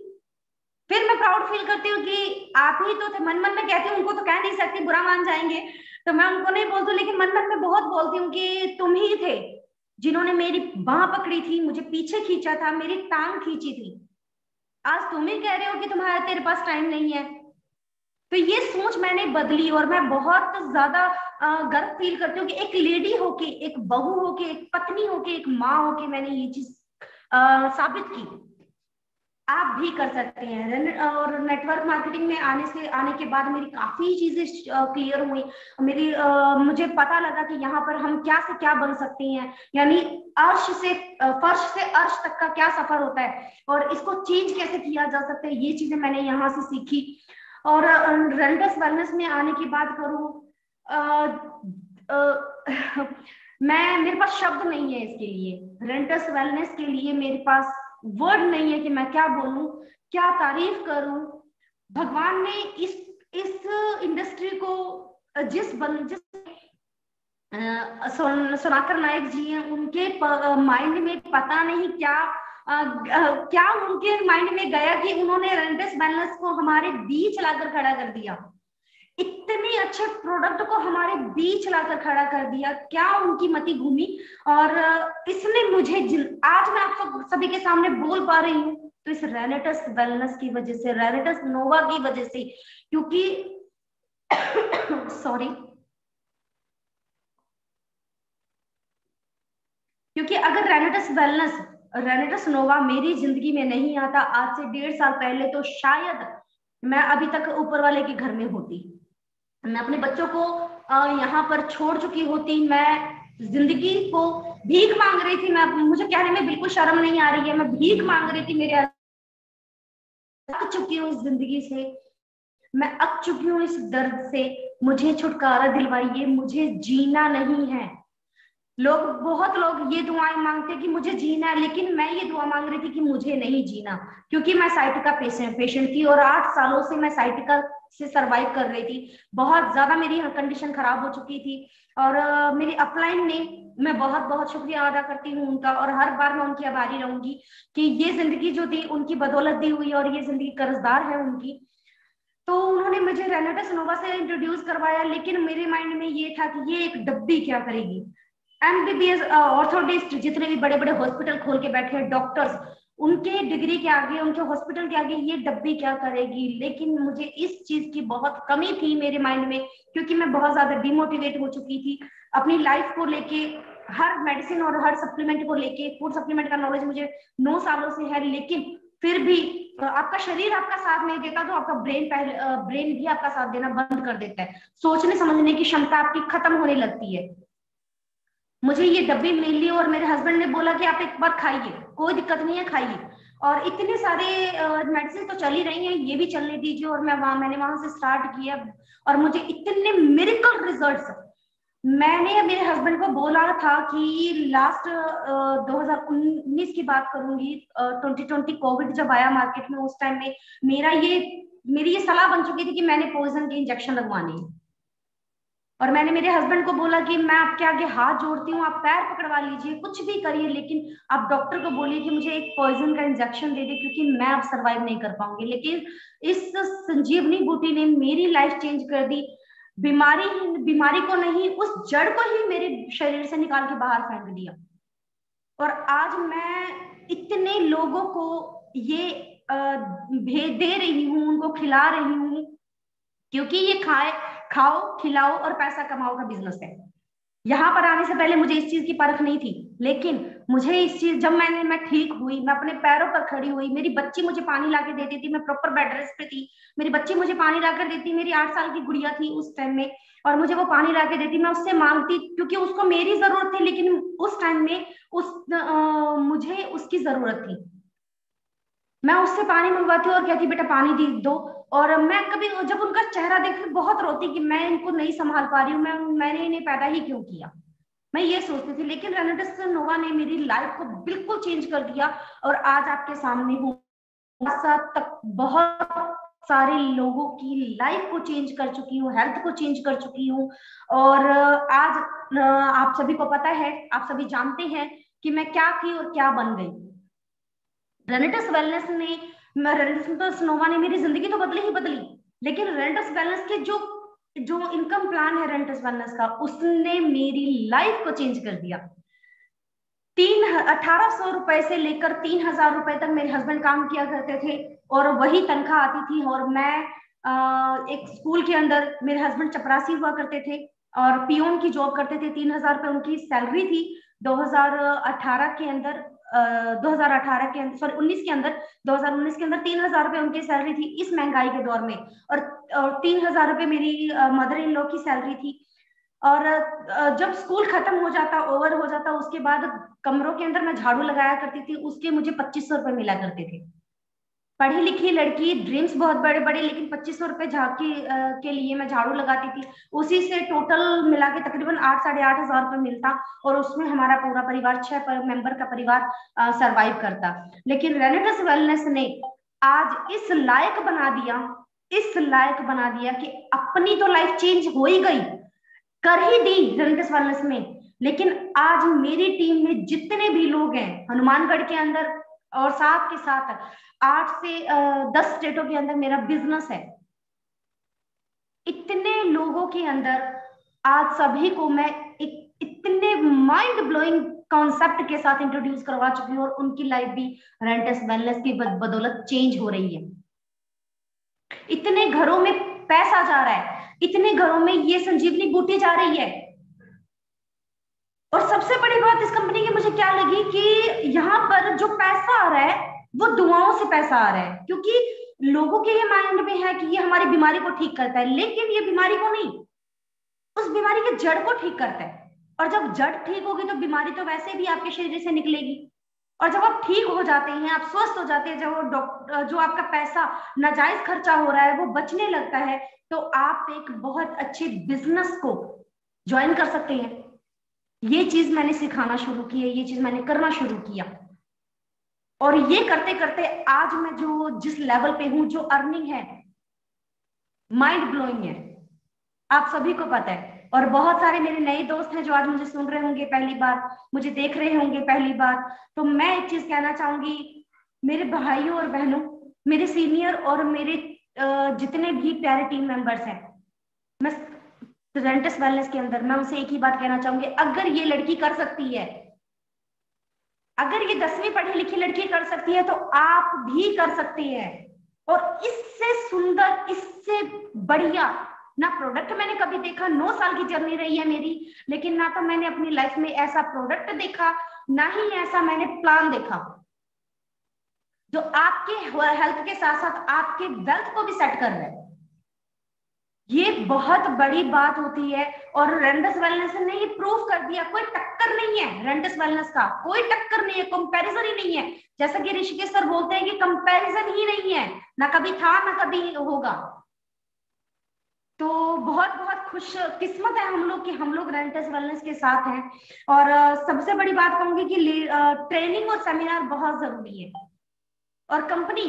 फिर मैं प्राउड फील करती हूँ कि आप ही तो थे। मन मन में कहती हूँ, उनको तो कह नहीं सकती, बुरा मान जाएंगे, तो मैं उनको नहीं बोलती, लेकिन मन मन में बहुत बोलती हूँ कि तुम ही थे जिन्होंने मेरी बाह पकड़ी थी, मुझे पीछे खींचा था, मेरी टांग खींची थी। आज तुम ही कह रहे हो कि तेरे पास टाइम नहीं है। तो ये सोच मैंने बदली, और मैं बहुत ज्यादा गर्व फील करती हूँ कि एक लेडी होके, एक बहू होके, एक पत्नी होके, एक माँ होके मैंने ये चीज साबित की। आप भी कर सकते हैं। और नेटवर्क मार्केटिंग में आने के बाद मेरी काफी चीजें क्लियर हुई। मुझे पता लगा कि यहाँ पर हम क्या से क्या बन सकते हैं, यानी फर्श से अर्श तक का क्या सफर होता है और इसको चेंज कैसे किया जा सकता है, ये चीजें मैंने यहाँ से सीखी। और रेंटस वेलनेस में आने की बात करूं, मेरे पास शब्द नहीं है इसके लिए। रेंटस वेलनेस के लिए मेरे पास वर्ड नहीं है कि मैं क्या बोलूं, क्या तारीफ करूं। भगवान ने इस इंडस्ट्री को जिस सुनाकर नायक जी हैं, उनके माइंड में पता नहीं क्या उनके माइंड में गया कि उन्होंने रेंटस वेलनेस को हमारे बीच लाकर खड़ा कर दिया। इतने अच्छे प्रोडक्ट को हमारे बीच लाकर खड़ा कर दिया, क्या उनकी मति घूमी। और इसने मुझे आज मैं आप सब सभी के सामने बोल पा रही हूँ तो इस रेनेटस वेलनेस की वजह से, रेनेटस नोवा की वजह से। क्योंकि सॉरी, क्योंकि अगर रेनेटस नोवा मेरी जिंदगी में नहीं आता आज से 1.5 साल पहले, तो शायद मैं अभी तक ऊपर वाले के घर में होती। मैं अपने बच्चों को यहाँ पर छोड़ चुकी होती। मैं जिंदगी को भीख मांग रही थी। मुझे कहने में बिल्कुल शर्म नहीं आ रही है, मैं भीख मांग रही थी। मेरे अक चुकी हूँ इस जिंदगी से, मैं अक चुकी हूँ इस दर्द से। मुझे छुटकारा दिलवाइए, मुझे जीना नहीं है। बहुत लोग ये दुआएं मांगते कि मुझे जीना है, लेकिन मैं ये दुआ मांग रही थी कि मुझे नहीं जीना। क्योंकि मैं साइटिका पेशेंट थी और 8 सालों से मैं साइटिका से सरवाइव कर रही थी। बहुत ज्यादा मेरी कंडीशन खराब हो चुकी थी। और मेरी अपलाइन ने, मैं बहुत बहुत शुक्रिया अदा करती हूँ उनका, और हर बार मैं उनकी आभारी रहूंगी कि ये जिंदगी जो दी उनकी बदौलत दी हुई, और ये जिंदगी कर्जदार है उनकी। तो उन्होंने मुझे रेनेटस नोवा से इंट्रोड्यूस करवाया, लेकिन मेरे माइंड में ये था कि ये एक डब्बी क्या करेगी। एमबीबीएस ऑर्थोडिस्ट जितने भी बड़े बड़े हॉस्पिटल खोल के बैठे हैं डॉक्टर्स, उनके डिग्री के आगे, उनके हॉस्पिटल के आगे ये डब्बी क्या करेगी। लेकिन मुझे इस चीज की बहुत कमी थी मेरे माइंड में, क्योंकि मैं बहुत ज्यादा डिमोटिवेट हो चुकी थी अपनी लाइफ को लेके। हर मेडिसिन और हर सप्लीमेंट को लेके, फूड सप्लीमेंट का नॉलेज मुझे 9 सालों से है, लेकिन फिर भी आपका शरीर आपका साथ नहीं देता तो आपका ब्रेन भी आपका साथ देना बंद कर देता है। सोचने समझने की क्षमता आपकी खत्म होने लगती है। मुझे ये डब्बी मिली और मेरे हस्बैंड ने बोला कि आप एक बार खाइए, कोई दिक्कत नहीं है, खाइए। और इतने सारे मेडिसिन तो चल ही रही हैं, ये भी चलने दीजिए। और मैंने वहां से स्टार्ट किया, और मुझे इतने मिरेकल रिजल्ट्स। मैंने मेरे हस्बैंड को बोला था कि लास्ट 2019 की बात करूंगी, 2020 कोविड जब आया मार्केट में, उस टाइम में मेरी ये सलाह बन चुकी थी कि मैंने पॉइजन के इंजेक्शन लगवाने हैं। और मैंने मेरे हस्बैंड को बोला कि मैं आपके आगे हाथ जोड़ती हूँ, आप पैर पकड़वा लीजिए, कुछ भी करिए, लेकिन आप डॉक्टर को बोलिए कि मुझे एक पॉइजन का इंजेक्शन दे दे, क्योंकि मैं अब सर्वाइव नहीं कर पाऊंगी। लेकिन इस संजीवनी बूटी ने मेरी लाइफ चेंज कर दी। बीमारी को नहीं, उस जड़ को ही मेरे शरीर से निकाल के बाहर फेंक दिया। और आज मैं इतने लोगों को ये भेज दे रही हूँ, उनको खिला रही हूँ, क्योंकि ये खाओ खिलाओ और पैसा कमाओ का बिजनेस है। यहाँ पर आने से पहले मुझे इस चीज की परख नहीं थी, लेकिन मुझे इस चीज, जब मैं ठीक हुई, मैं अपने पैरों पर खड़ी हुई, मेरी बच्ची मुझे पानी लाके देती थी, मैं प्रॉपर बेड रेस्ट पे थी, मेरी बच्ची मुझे पानी लाकर देती, मेरी 8 साल की गुड़िया थी उस टाइम में, और मुझे वो पानी लाके देती, मैं उससे मांगती क्योंकि उसको मेरी जरूरत थी, लेकिन उस टाइम में मुझे उसकी जरूरत थी। मैं उससे पानी मंगवाती हूँ और कहती बेटा पानी दो। और मैं कभी जब उनका चेहरा देखती बहुत रोती कि मैं इनको नहीं संभाल पा रही हूँ, मैंने इन्हें पैदा ही क्यों किया, मैं ये सोचती थी। लेकिन रेनेडिस नोवा ने मेरी लाइफ को बिल्कुल चेंज कर दिया और आज आपके सामने हूँ। साथ तक बहुत सारे लोगों की लाइफ को चेंज कर चुकी हूँ, हेल्थ को चेंज कर चुकी हूँ। और आज आप सभी को पता है, आप सभी जानते हैं कि मैं क्या थी और क्या बन गई। रेनेडिस वेलनेस ने, रेनेडिस नोवा ने मेरी जिंदगी तो बदली ही बदली, लेकिन रेनेडिस वेलनेस के जो जो इनकम प्लान है रेनेडिस वेलनेस का, उसने मेरी लाइफ को चेंज कर दिया। 1800 रुपए से लेकर 3000 रुपए तक मेरे हस्बैंड काम किया करते थे और वही तनख्वाह आती थी। और मैं एक स्कूल के अंदर, मेरे हस्बैंड चपरासी हुआ करते थे और पियोन की जॉब करते थे। 3000 रुपए उनकी सैलरी थी 2018 के अंदर, 2018 के अंदर, सॉरी 19 के अंदर, 2019 के अंदर 3000 रुपए उनकी सैलरी थी इस महंगाई के दौर में। और 3000 रुपए मेरी मदर इन लॉ की सैलरी थी। और जब स्कूल खत्म हो जाता, ओवर हो जाता, उसके बाद कमरों के अंदर मैं झाड़ू लगाया करती थी, उसके मुझे 2500 रुपए मिला करते थे। पढ़ी लिखी लड़की, ड्रीम्स बहुत बड़े बड़े, लेकिन 2500 रुपए के लिए मैं झाड़ू लगाती थी। उसी से टोटल मिला के तकरीबन 8-8,500 रुपए मिलता और उसमें हमारा पूरा परिवार, 6 मेंबर का परिवार सरवाइव करता। लेकिन रेनेडिस वेलनेस ने आज इस लायक बना दिया, इस लायक बना दिया कि अपनी तो लाइफ चेंज हो ही गई, कर ही दी रेनेडिस वेलनेस में। लेकिन आज मेरी टीम में जितने भी लोग हैं हनुमानगढ़ के अंदर और साथ के साथ 8 से 10 स्टेटों के अंदर मेरा बिजनेस है, इतने लोगों के अंदर आज सभी को मैं एक इतने माइंड ब्लोइंग कॉन्सेप्ट के साथ इंट्रोड्यूस करवा चुकी हूँ और उनकी लाइफ भी रेनेडिस वेलनेस की बदौलत चेंज हो रही है। इतने घरों में पैसा जा रहा है, इतने घरों में ये संजीवनी बूटी जा रही है। और सबसे बड़ी बात इस कंपनी की मुझे क्या लगी कि यहाँ पर जो पैसा आ रहा है वो दुआओं से पैसा आ रहा है, क्योंकि लोगों के ये माइंड में है कि ये हमारी बीमारी को ठीक करता है, लेकिन ये बीमारी को नहीं, उस बीमारी के जड़ को ठीक करता है। और जब जड़ ठीक होगी तो बीमारी तो वैसे भी आपके शरीर से निकलेगी। और जब आप ठीक हो जाते हैं, आप स्वस्थ हो जाते हैं, जब डॉक्टर, जो आपका पैसा नाजायज खर्चा हो रहा है वो बचने लगता है, तो आप एक बहुत अच्छे बिजनेस को ज्वाइन कर सकते हैं। ये चीज मैंने सिखाना शुरू की है, ये चीज मैंने करना शुरू किया। और ये करते करते आज मैं जिस लेवल पे हूं, जो अर्निंग है माइंड ब्लोइंग है, आप सभी को पता है। और बहुत सारे मेरे नए दोस्त हैं जो आज मुझे सुन रहे होंगे पहली बार, मुझे देख रहे होंगे पहली बार। तो मैं एक चीज कहना चाहूंगी, मेरे भाइयों और बहनों, मेरे सीनियर और मेरे जितने भी प्यारे टीम मेंबर्स हैं, मैं रेनेडिस वेलनेस के अंदर, मैं उनसे एक ही बात कहना चाहूंगी, अगर ये लड़की कर सकती है, अगर ये 10वीं पढ़ी लिखी लड़की कर सकती है, तो आप भी कर सकते हैं। और इससे सुंदर, इससे बढ़िया ना प्रोडक्ट मैंने कभी देखा। 9 साल की जर्नी रही है मेरी, लेकिन ना तो मैंने अपनी लाइफ में ऐसा प्रोडक्ट देखा, ना ही ऐसा मैंने प्लान देखा जो आपके हेल्थ के साथ साथ आपके वेल्थ को भी सेट कर रहा है। ये बहुत बड़ी बात होती है। और रेनेडिस वेलनेस ने ये प्रूव कर दिया, कोई टक्कर नहीं है रेनेडिस वेलनेस का, कोई टक्कर नहीं है, कंपैरिजन ही नहीं है। जैसा कि ऋषिकेश सर बोलते हैं कि कंपैरिजन ही नहीं है, ना कभी था ना कभी होगा। तो बहुत बहुत खुश किस्मत है हम लोग कि हम लोग रेनेडिस वेलनेस के साथ हैं। और सबसे बड़ी बात कहूंगी कि ट्रेनिंग और सेमिनार बहुत जरूरी है। और कंपनी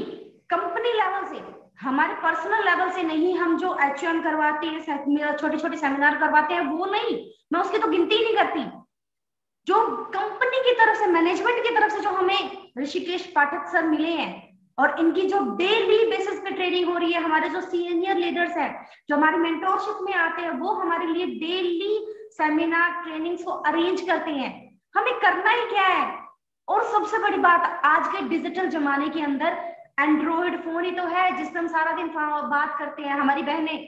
लेवल से, हमारे पर्सनल लेवल से नहीं, हम जो एचएम करवाते हैं, छोटे छोटे सेमिनार करवाते हैं, वो नहीं, मैं उसकी तो गिनती ही नहीं करती। जो कंपनी की तरफ से, मैनेजमेंट की तरफ से जो हमें ऋषिकेश पाठक सर मिले हैं और इनकी जो डेली बेसिस पे ट्रेनिंग हो रही है, हमारे जो सीनियर लीडर्स हैं जो हमारी मेंटोरशिप में आते हैं, वो हमारे लिए डेली सेमिनार ट्रेनिंग्स को अरेंज करते हैं। हमें करना ही क्या है। और सबसे बड़ी बात, आज के डिजिटल जमाने के अंदर एंड्रॉइड फोन ही तो है जिससे हम सारा दिन बात करते हैं। हमारी बहनें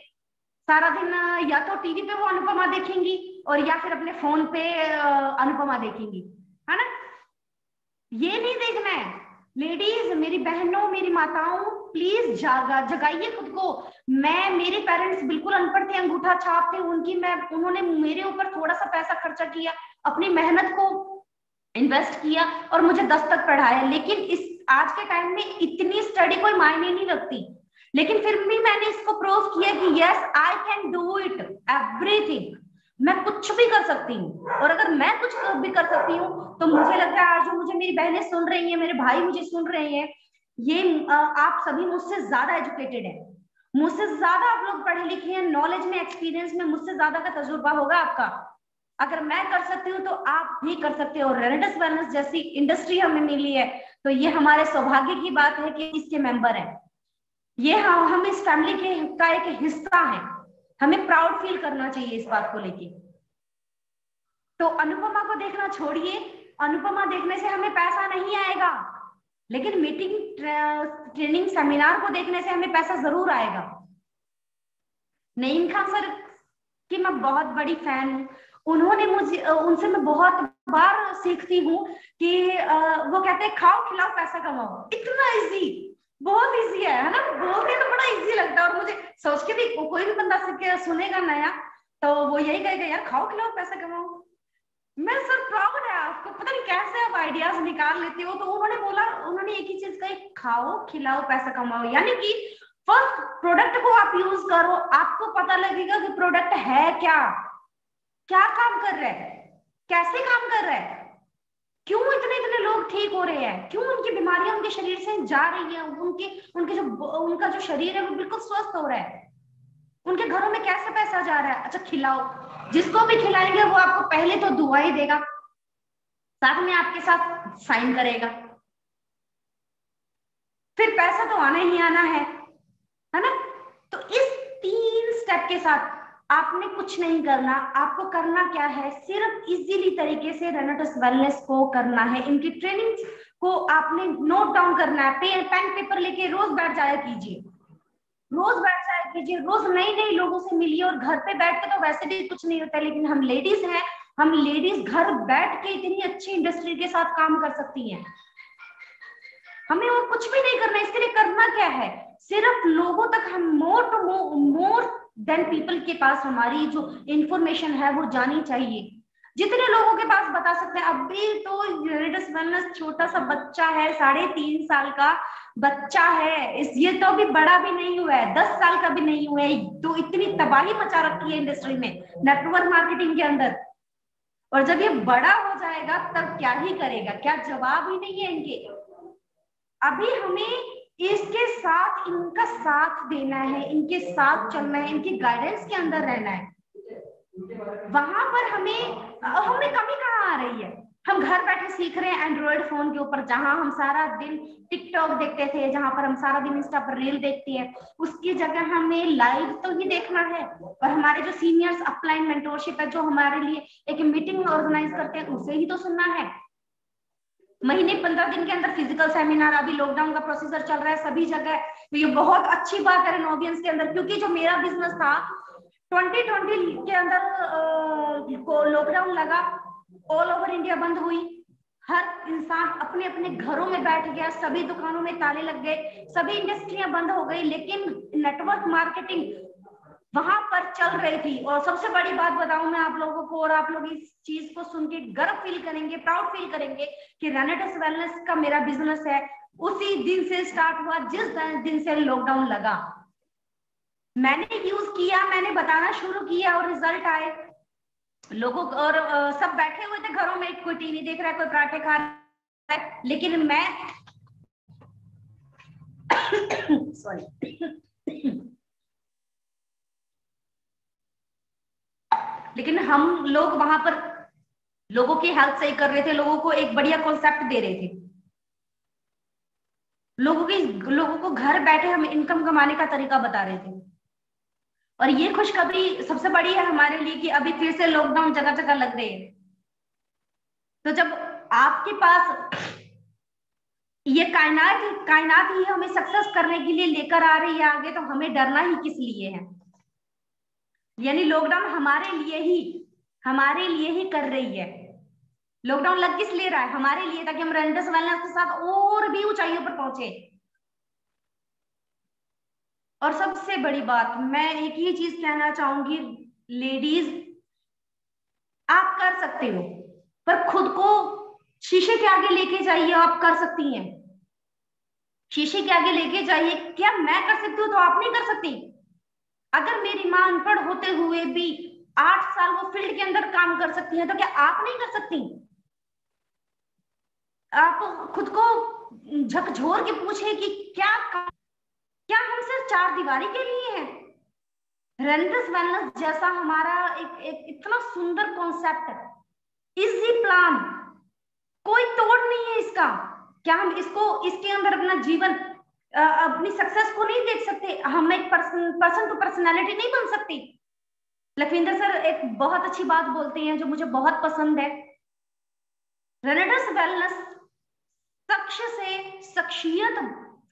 सारा दिन या तो टीवी पे वो अनुपमा देखेंगी और या फिर अपने फोन पे अनुपमा देखेंगी, है ना। ये नहीं देखना है। लेडीज, मेरी बहनों, मेरी माताओं, प्लीज जगाइए खुद को। मेरे पेरेंट्स बिल्कुल अनपढ़ थे, अंगूठा छाप थे, उन्होंने मेरे ऊपर थोड़ा सा पैसा खर्चा किया, अपनी मेहनत को इन्वेस्ट किया और मुझे 10 तक पढ़ाया। लेकिन इस आज के टाइम में इतनी स्टडी कोई मायने नहीं रखती, लेकिन फिर भी मैंने इसको प्रूव किया कि yes I can do it everything, मैं कुछ भी कर सकती हूँ। और अगर मैं कुछ भी कर सकती हूँ तो मुझे लगता है आज जो मुझे मेरी बहनें सुन रही हैं, मेरे भाई मुझे सुन रहे हैं, ये आप सभी मुझसे ज्यादा एजुकेटेड है, मुझसे ज्यादा आप लोग पढ़े लिखे हैं, नॉलेज में एक्सपीरियंस में मुझसे ज्यादा का तजुर्बा होगा आपका। अगर मैं कर सकती हूँ तो आप भी कर सकते हो। रेनेटस वेलनेस जैसी इंडस्ट्री हमें मिली है तो ये हमारे सौभाग्य की बात है कि इसके मेंबर हैं, ये हम इस फैमिली के का एक हिस्सा है, हमें प्राउड फील करना चाहिए इस बात को लेके। तो अनुपमा को देखना छोड़िए, अनुपमा देखने से हमें पैसा नहीं आएगा, लेकिन मीटिंग ट्रेनिंग सेमिनार को देखने से हमें पैसा जरूर आएगा। नईम खान सर की मैं बहुत बड़ी फैन हूँ, उन्होंने मुझे, उनसे मैं बहुत बार सीखती हूँ कि वो कहते हैं खाओ खिलाओ पैसा कमाओ, इतना इजी, बहुत इजी है ना, बोलते तो बड़ा इजी लगता है। और मुझे सोच के भी कोई भी बंदा सुनेगा नया तो वो यही कहेगा यार खाओ खिलाओ पैसा कमाओ। मैं सर प्राउड है आपको, पता नहीं कैसे आप आइडियाज निकाल लेते हो। तो उन्होंने बोला, उन्होंने एक ही चीज कही, खाओ खिलाओ पैसा कमाओ, यानी कि फर्स्ट प्रोडक्ट को आप यूज करो, आपको पता लगेगा कि प्रोडक्ट है क्या, क्या काम कर रहा है, कैसे काम कर रहा है, क्यों इतने इतने लोग ठीक हो रहे हैं, क्यों उनकी बीमारियां उनके शरीर से जा रही है, उनका जो शरीर है वो बिल्कुल स्वस्थ हो रहा है, उनके घरों में कैसे पैसा जा रहा है। अच्छा खिलाओ, जिसको भी खिलाएंगे वो आपको पहले तो दुआ ही देगा, साथ में आपके साथ साइन करेगा, फिर पैसा तो आना ही आना है ना। तो इस 3 स्टेप के साथ आपने कुछ नहीं करना, आपको करना क्या है, सिर्फ इजीली तरीके से रेनेटस वेलनेस को करना है। इनकी ट्रेनिंग को आपने नोट डाउन करना है, पेन पेपर लेके रोज बैठ जाया कीजिए, रोज बैठ जाया कीजिए, रोज नई नई लोगों से मिलिए। और घर पे बैठ के तो वैसे भी कुछ नहीं होता, लेकिन हम लेडीज हैं, हम लेडीज घर बैठ के इतनी अच्छी इंडस्ट्री के साथ काम कर सकती हैं। हमें और कुछ भी नहीं करना, इसके लिए करना क्या है, सिर्फ लोगों तक हम मोर देन पीपल के पास हमारी जो इंफॉर्मेशन है वो जानी चाहिए। जितने लोगों के पास बता सकते हैं। अभी तो रेनेटस वेलनेस छोटा सा बच्चा है, 3.5 साल का बच्चा है, ये तो अभी बड़ा भी नहीं हुआ है, 10 साल का भी नहीं हुआ है, तो इतनी तबाही मचा रखी है इंडस्ट्री में, नेटवर्क मार्केटिंग के अंदर। और जब ये बड़ा हो जाएगा तब क्या ही करेगा, क्या जवाब ही नहीं है इनके। अभी हमें इसके साथ, इनका साथ देना है, इनके साथ चलना है, इनकी गाइडेंस के अंदर रहना है। वहां पर हमें कमी कहाँ आ रही है, हम घर बैठे सीख रहे हैं एंड्रॉइड फोन के ऊपर, जहां हम सारा दिन टिकटॉक देखते थे, जहां पर हम सारा दिन इंस्टा पर रील देखते हैं, उसकी जगह हमें लाइव तो ही देखना है। और हमारे जो सीनियर्स अपलाइन मेंटोरशिप है, जो हमारे लिए एक मीटिंग ऑर्गेनाइज करते हैं, उसे ही तो सुनना है। महीने 15 दिन के अंदर फिजिकल सेमिनार, अभी लॉकडाउन का प्रोसीजर चल रहा है सभी जगह, तो ये बहुत अच्छी बात है रेनोवियंस के अंदर। क्योंकि जो मेरा बिजनेस था 2020 के अंदर लॉकडाउन लगा, ऑल ओवर इंडिया बंद हुई, हर इंसान अपने अपने घरों में बैठ गया, सभी दुकानों में ताले लग गए, सभी इंडस्ट्रियां बंद हो गई, लेकिन नेटवर्क मार्केटिंग वहां पर चल रही थी। और सबसे बड़ी बात बताऊं मैं आप लोगों को, और आप लोग इस चीज को सुन के गर्व फील करेंगे, प्राउड फील करेंगे कि रेनेटस वेलनेस का मेरा बिजनेस है उसी दिन से स्टार्ट हुआ जिस दिन से लॉकडाउन लगा। मैंने यूज किया, मैंने बताना शुरू किया और रिजल्ट आए लोगों। और सब बैठे हुए थे घरों में, कोई टीवी देख रहा है, कोई पराठे खा रहा है, लेकिन मैं सॉरी लेकिन हम लोग वहां पर लोगों की हेल्थ सही कर रहे थे, लोगों को एक बढ़िया कॉन्सेप्ट दे रहे थे, लोगों को घर बैठे हम इनकम कमाने का तरीका बता रहे थे। और ये खुशखबरी सबसे बड़ी है हमारे लिए कि अभी फिर से लॉकडाउन जगह जगह लग रहे हैं। तो जब आपके पास ये कायनात ही हमें सक्सेस करने के लिए लेकर आ रही है आगे, तो हमें डरना ही किस लिए है। यानी लॉकडाउन हमारे लिए ही कर रही है। लॉकडाउन लग किस लिए रहा है, हमारे लिए, ताकि हम रेनेटस वेलनेस के साथ और भी ऊंचाइयों पर पहुंचे। और सबसे बड़ी बात मैं एक ही चीज कहना चाहूंगी, लेडीज आप कर सकते हो, पर खुद को शीशे के आगे लेके जाइए, आप कर सकती हैं। शीशे के आगे लेके जाइए। क्या मैं कर सकती हूँ तो आप नहीं कर सकती? अगर मेरी माँ अनपढ़ होते हुए भी 8 साल वो फील्ड के अंदर काम कर सकती है, तो क्या आप नहीं कर सकती? आप खुद को झकझोर के पूछे कि क्या हम सिर्फ 4 दीवारी के लिए हैं? रेंटस वेलनेस जैसा हमारा एक इतना सुंदर कॉन्सेप्ट, इजी प्लान, कोई तोड़ नहीं है इसका। क्या हम इसके अंदर अपना जीवन, अपनी सक्सेस को नहीं देख सकते? हम एक पर्सन टू पर्सनालिटी नहीं बन सकती? लखविंदर सर एक बहुत अच्छी बात बोलते हैं जो मुझे बहुत पसंद है, रेनेटस वेलनेस शख्स से शख्सियत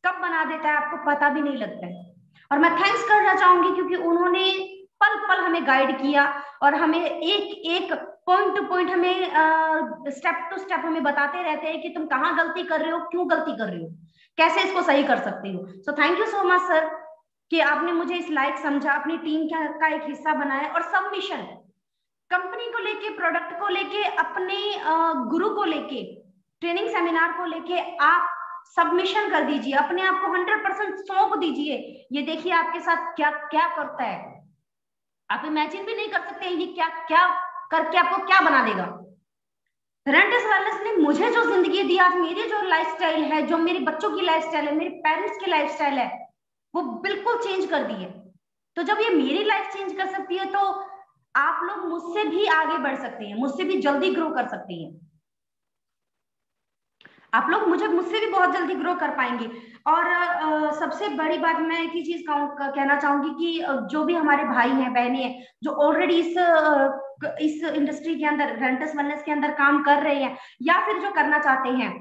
कब बना देता है आपको पता भी नहीं लगता है। और मैं थैंक्स करना चाहूंगी क्योंकि उन्होंने पल पल हमें गाइड किया और हमें एक एक पॉइंट टू पॉइंट हमें स्टेप टू स्टेप हमें बताते रहते हैं कि तुम कहाँ गलती कर रहे हो, क्यों गलती कर रहे हो, कैसे इसको सही कर सकते हो। सो thank you so much sir कि आपने मुझे इस लायक समझा, अपनी टीम का एक हिस्सा बनाया और सबमिशन कंपनी को लेके, प्रोडक्ट को लेके, अपने गुरु को लेके, ट्रेनिंग सेमिनार को लेके आप सबमिशन कर दीजिए, अपने आप को 100% सौंप दीजिए। ये देखिए आपके साथ क्या क्या करता है, आप इमेजिन भी नहीं कर सकते ये क्या क्या करके आपको क्या बना देगा। रेंटस वेलनेस ने मुझे जो जिंदगी दी, आज मेरी जो लाइफस्टाइल है, जो मेरे बच्चों की लाइफस्टाइल है, मेरे पेरेंट्स की लाइफस्टाइल है, वो बिल्कुल चेंज कर दी है। तो जब ये मेरी लाइफ चेंज कर सकती है तो आप लोग मुझसे भी आगे बढ़ सकते हैं, मुझसे भी जल्दी ग्रो कर सकते हैं। आप लोग मुझसे भी बहुत जल्दी ग्रो कर पाएंगे। और सबसे बड़ी बात मैं एक ही चीज कहना चाहूंगी कि जो भी हमारे भाई हैं, बहनें हैं, जो ऑलरेडी इस इंडस्ट्री के अंदर, रेंटस वेलनेस के अंदर काम कर रहे हैं या फिर जो करना चाहते हैं,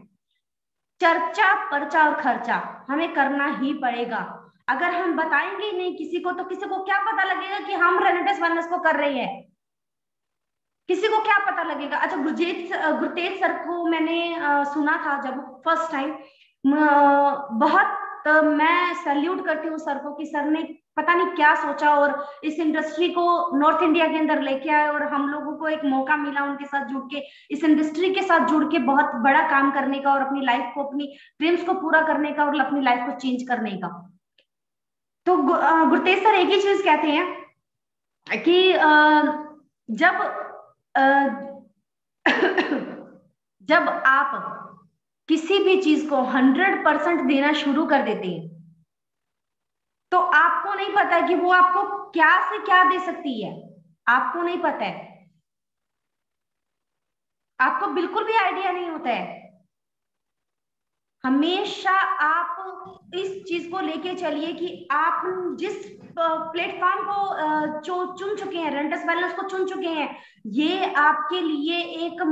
चर्चा पर्चा और खर्चा हमें करना ही पड़ेगा। अगर हम बताएंगे नहीं किसी को तो किसी को क्या पता लगेगा कि हम रेंटस वेलनेस को कर रहे हैं? किसी को क्या पता लगेगा? अच्छा, गुरतेज सर को मैंने सुना था जब फर्स्ट टाइम, बहुत मैं सैल्यूट करती हूँ सर को कि सर ने पता नहीं क्या सोचा और इस इंडस्ट्री को नॉर्थ इंडिया के अंदर लेके आए और हम लोगों को एक मौका मिला उनके साथ जुड़ के, इस इंडस्ट्री के साथ जुड़ के बहुत बड़ा काम करने का और अपनी लाइफ को, अपनी ड्रीम्स को पूरा करने का और अपनी लाइफ को चेंज करने का। तो गुरतेज सर एक ही चीज कहते हैं कि जब जब आप किसी भी चीज को 100% देना शुरू कर देते हैं तो आपको नहीं पता कि वो आपको क्या से क्या दे सकती है, आपको नहीं पता है, आपको बिल्कुल भी आइडिया नहीं होता है। हमेशा आप इस चीज को लेके चलिए कि आप जिस प्लेटफॉर्म को चुन चुके हैं, रेंटस वेलनेस को चुन चुके हैं, ये आपके लिए एक,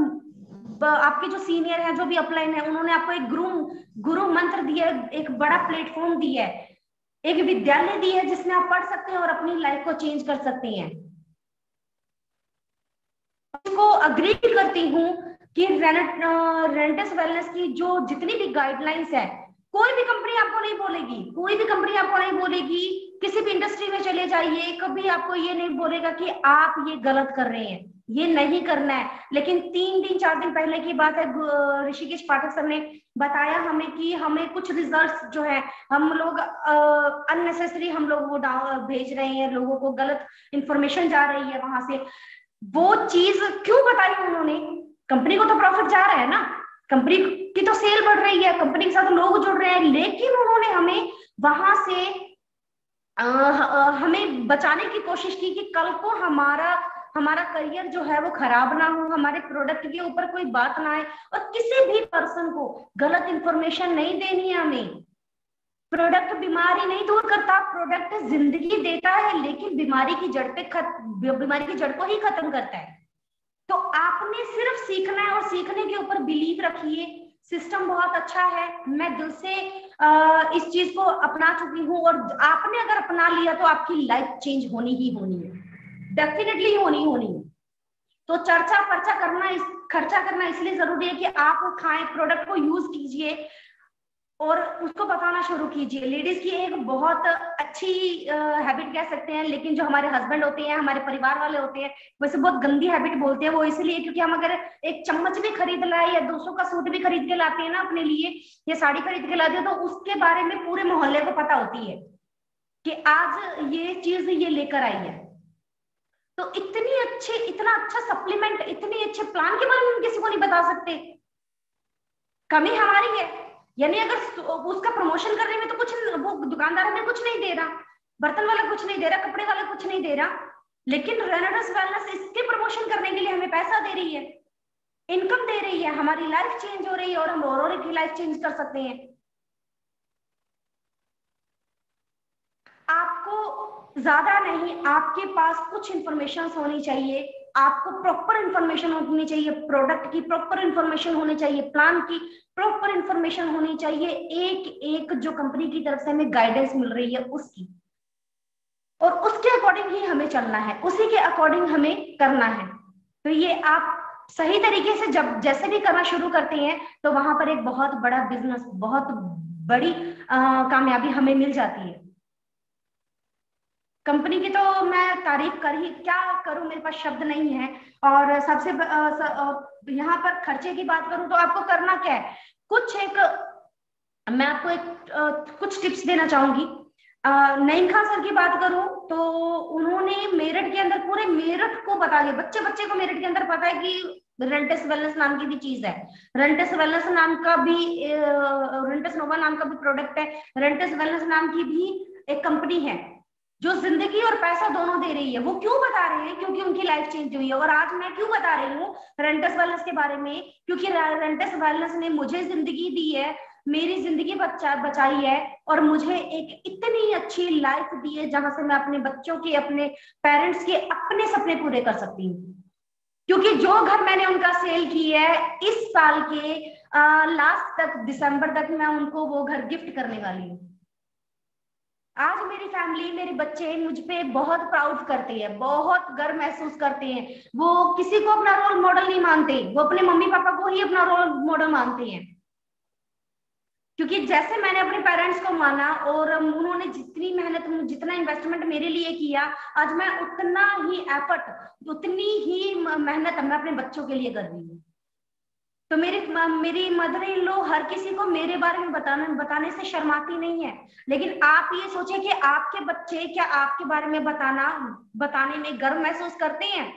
आपके जो सीनियर है, जो भी अपलाइन है, उन्होंने आपको एक गुरु मंत्र दिया है, एक बड़ा प्लेटफॉर्म दिया है, एक विद्यालय दी है जिसमें आप पढ़ सकते हैं और अपनी लाइफ को चेंज कर सकते हैं। को अग्री करती हूँ कि रेंटस वेलनेस की जो जितनी भी गाइडलाइंस है, कोई भी कंपनी आपको नहीं बोलेगी, कोई भी कंपनी आपको नहीं बोलेगी, किसी भी इंडस्ट्री में चले जाइए, कभी आपको ये नहीं बोलेगा कि आप ये गलत कर रहे हैं, ये नहीं करना है। लेकिन 3 दिन 4 दिन पहले की बात है, ऋषिकेश पाठक सर ने बताया हमें कि हमें कुछ रिजल्ट्स जो है, हम लोग अननेसेसरी हम लोग वो भेज रहे हैं, लोगों को गलत इंफॉर्मेशन जा रही है वहां से। वो चीज क्यों बताई उन्होंने? कंपनी को तो प्रॉफिट जा रहा है ना, कंपनी की तो सेल बढ़ रही है, कंपनी के साथ लोग जुड़ रहे हैं, लेकिन उन्होंने हमें वहां से हमें बचाने की कोशिश की कि कल को हमारा करियर जो है वो खराब ना हो, हमारे प्रोडक्ट के ऊपर कोई बात ना आए, और किसी भी पर्सन को गलत इंफॉर्मेशन नहीं देनी है हमें। प्रोडक्ट बीमारी नहीं दूर करता, प्रोडक्ट जिंदगी देता है, लेकिन बीमारी की जड़ को ही खत्म करता है। तो आपने सिर्फ सीखना है और सीखने के ऊपर बिलीव रखिए। सिस्टम बहुत अच्छा है, मैं दिल से इस चीज को अपना चुकी हूँ, और आपने अगर अपना लिया तो आपकी लाइफ चेंज होनी ही होनी है, डेफिनेटली होनी है। तो खर्चा करना इसलिए जरूरी है कि आप खाएं, प्रोडक्ट को यूज कीजिए, और उसको बताना शुरू कीजिए। लेडीज की एक बहुत अच्छी हैबिट कह सकते हैं, लेकिन जो हमारे हस्बैंड होते हैं, हमारे परिवार वाले होते हैं, वैसे बहुत गंदी हैबिट बोलते हैं वो, इसलिए क्योंकि हम अगर एक चम्मच भी खरीद लाए या दूसरों का सूट भी खरीद के लाते हैं ना अपने लिए, या साड़ी खरीद के लाते हैं, तो उसके बारे में पूरे मोहल्ले को पता होती है कि आज ये चीज ये लेकर आई है। तो इतना अच्छा सप्लीमेंट, इतने अच्छे प्लान के बारे में हम किसी को नहीं बता सकते। कमी हमारी है, यानी अगर उसका प्रमोशन करने में तो कुछ, वो दुकानदार हमें कुछ नहीं दे रहा, बर्तन वाला कुछ नहीं दे रहा, कपड़े वाला कुछ नहीं दे रहा, लेकिन रेनेडस वेलनेस इसके प्रमोशन करने के लिए हमें पैसा दे रही है, इनकम दे रही है, हमारी लाइफ चेंज हो रही है और हम और की लाइफ चेंज कर सकते हैं। आपको ज्यादा नहीं, आपके पास कुछ इंफॉर्मेशन होनी चाहिए, आपको प्रॉपर इंफॉर्मेशन होनी चाहिए, प्रोडक्ट की प्रॉपर इंफॉर्मेशन होनी चाहिए, प्लान की प्रॉपर इंफॉर्मेशन होनी चाहिए, एक एक जो कंपनी की तरफ से हमें गाइडेंस मिल रही है उसकी, और उसके अकॉर्डिंग ही हमें चलना है, उसी के अकॉर्डिंग हमें करना है। तो ये आप सही तरीके से जब जैसे भी करना शुरू करते हैं तो वहां पर एक बहुत बड़ा बिजनेस, बहुत बड़ी कामयाबी हमें मिल जाती है। कंपनी की तो मैं तारीफ कर ही क्या करूं, मेरे पास शब्द नहीं है। और सबसे यहाँ पर खर्चे की बात करूं तो आपको करना क्या है, मैं आपको कुछ टिप्स देना चाहूंगी। नईम खान सर की बात करूं तो उन्होंने मेरठ के अंदर, पूरे मेरठ को बता दिया, बच्चे बच्चे को मेरठ के अंदर पता है कि रेंटेस वेलनेस नाम की भी चीज है, रेंटेस वेलनेस नाम का भी, रेंटेस नोवा नाम का भी प्रोडक्ट है, रेंटेस वेलनेस नाम की भी एक कंपनी है जो जिंदगी और पैसा दोनों दे रही है। वो क्यों बता रहे हैं? क्योंकि उनकी लाइफ चेंज हुई है। और आज मैं क्यों बता रही हूँ रेंटेस वेलनेस के बारे में? क्योंकि रेंटेस वेलनेस ने मुझे जिंदगी दी है, मेरी जिंदगी बचाई है, और मुझे एक इतनी अच्छी लाइफ दी है जहां से मैं अपने बच्चों के, अपने पेरेंट्स के, अपने सपने पूरे कर सकती हूँ। क्योंकि जो घर मैंने उनका सेल किया है इस साल के लास्ट तक, दिसंबर तक, मैं उनको वो घर गिफ्ट करने वाली हूँ। आज मेरी फैमिली, मेरे बच्चे मुझ पे बहुत प्राउड करते हैं, बहुत गर्व महसूस करते हैं। वो किसी को अपना रोल मॉडल नहीं मानते, वो अपने मम्मी पापा को ही अपना रोल मॉडल मानते हैं। क्योंकि जैसे मैंने अपने पेरेंट्स को माना और उन्होंने जितनी मेहनत, जितना इन्वेस्टमेंट मेरे लिए किया, आज मैं उतना ही एफर्ट, उतनी ही मेहनत मैं अपने बच्चों के लिए कर रही हूँ। तो मेरी मदर इन लॉ हर किसी को मेरे बारे में बताने से शर्माती नहीं है। लेकिन आप ये सोचिए कि आपके बच्चे क्या आपके बारे में बताने में गर्व महसूस करते हैं?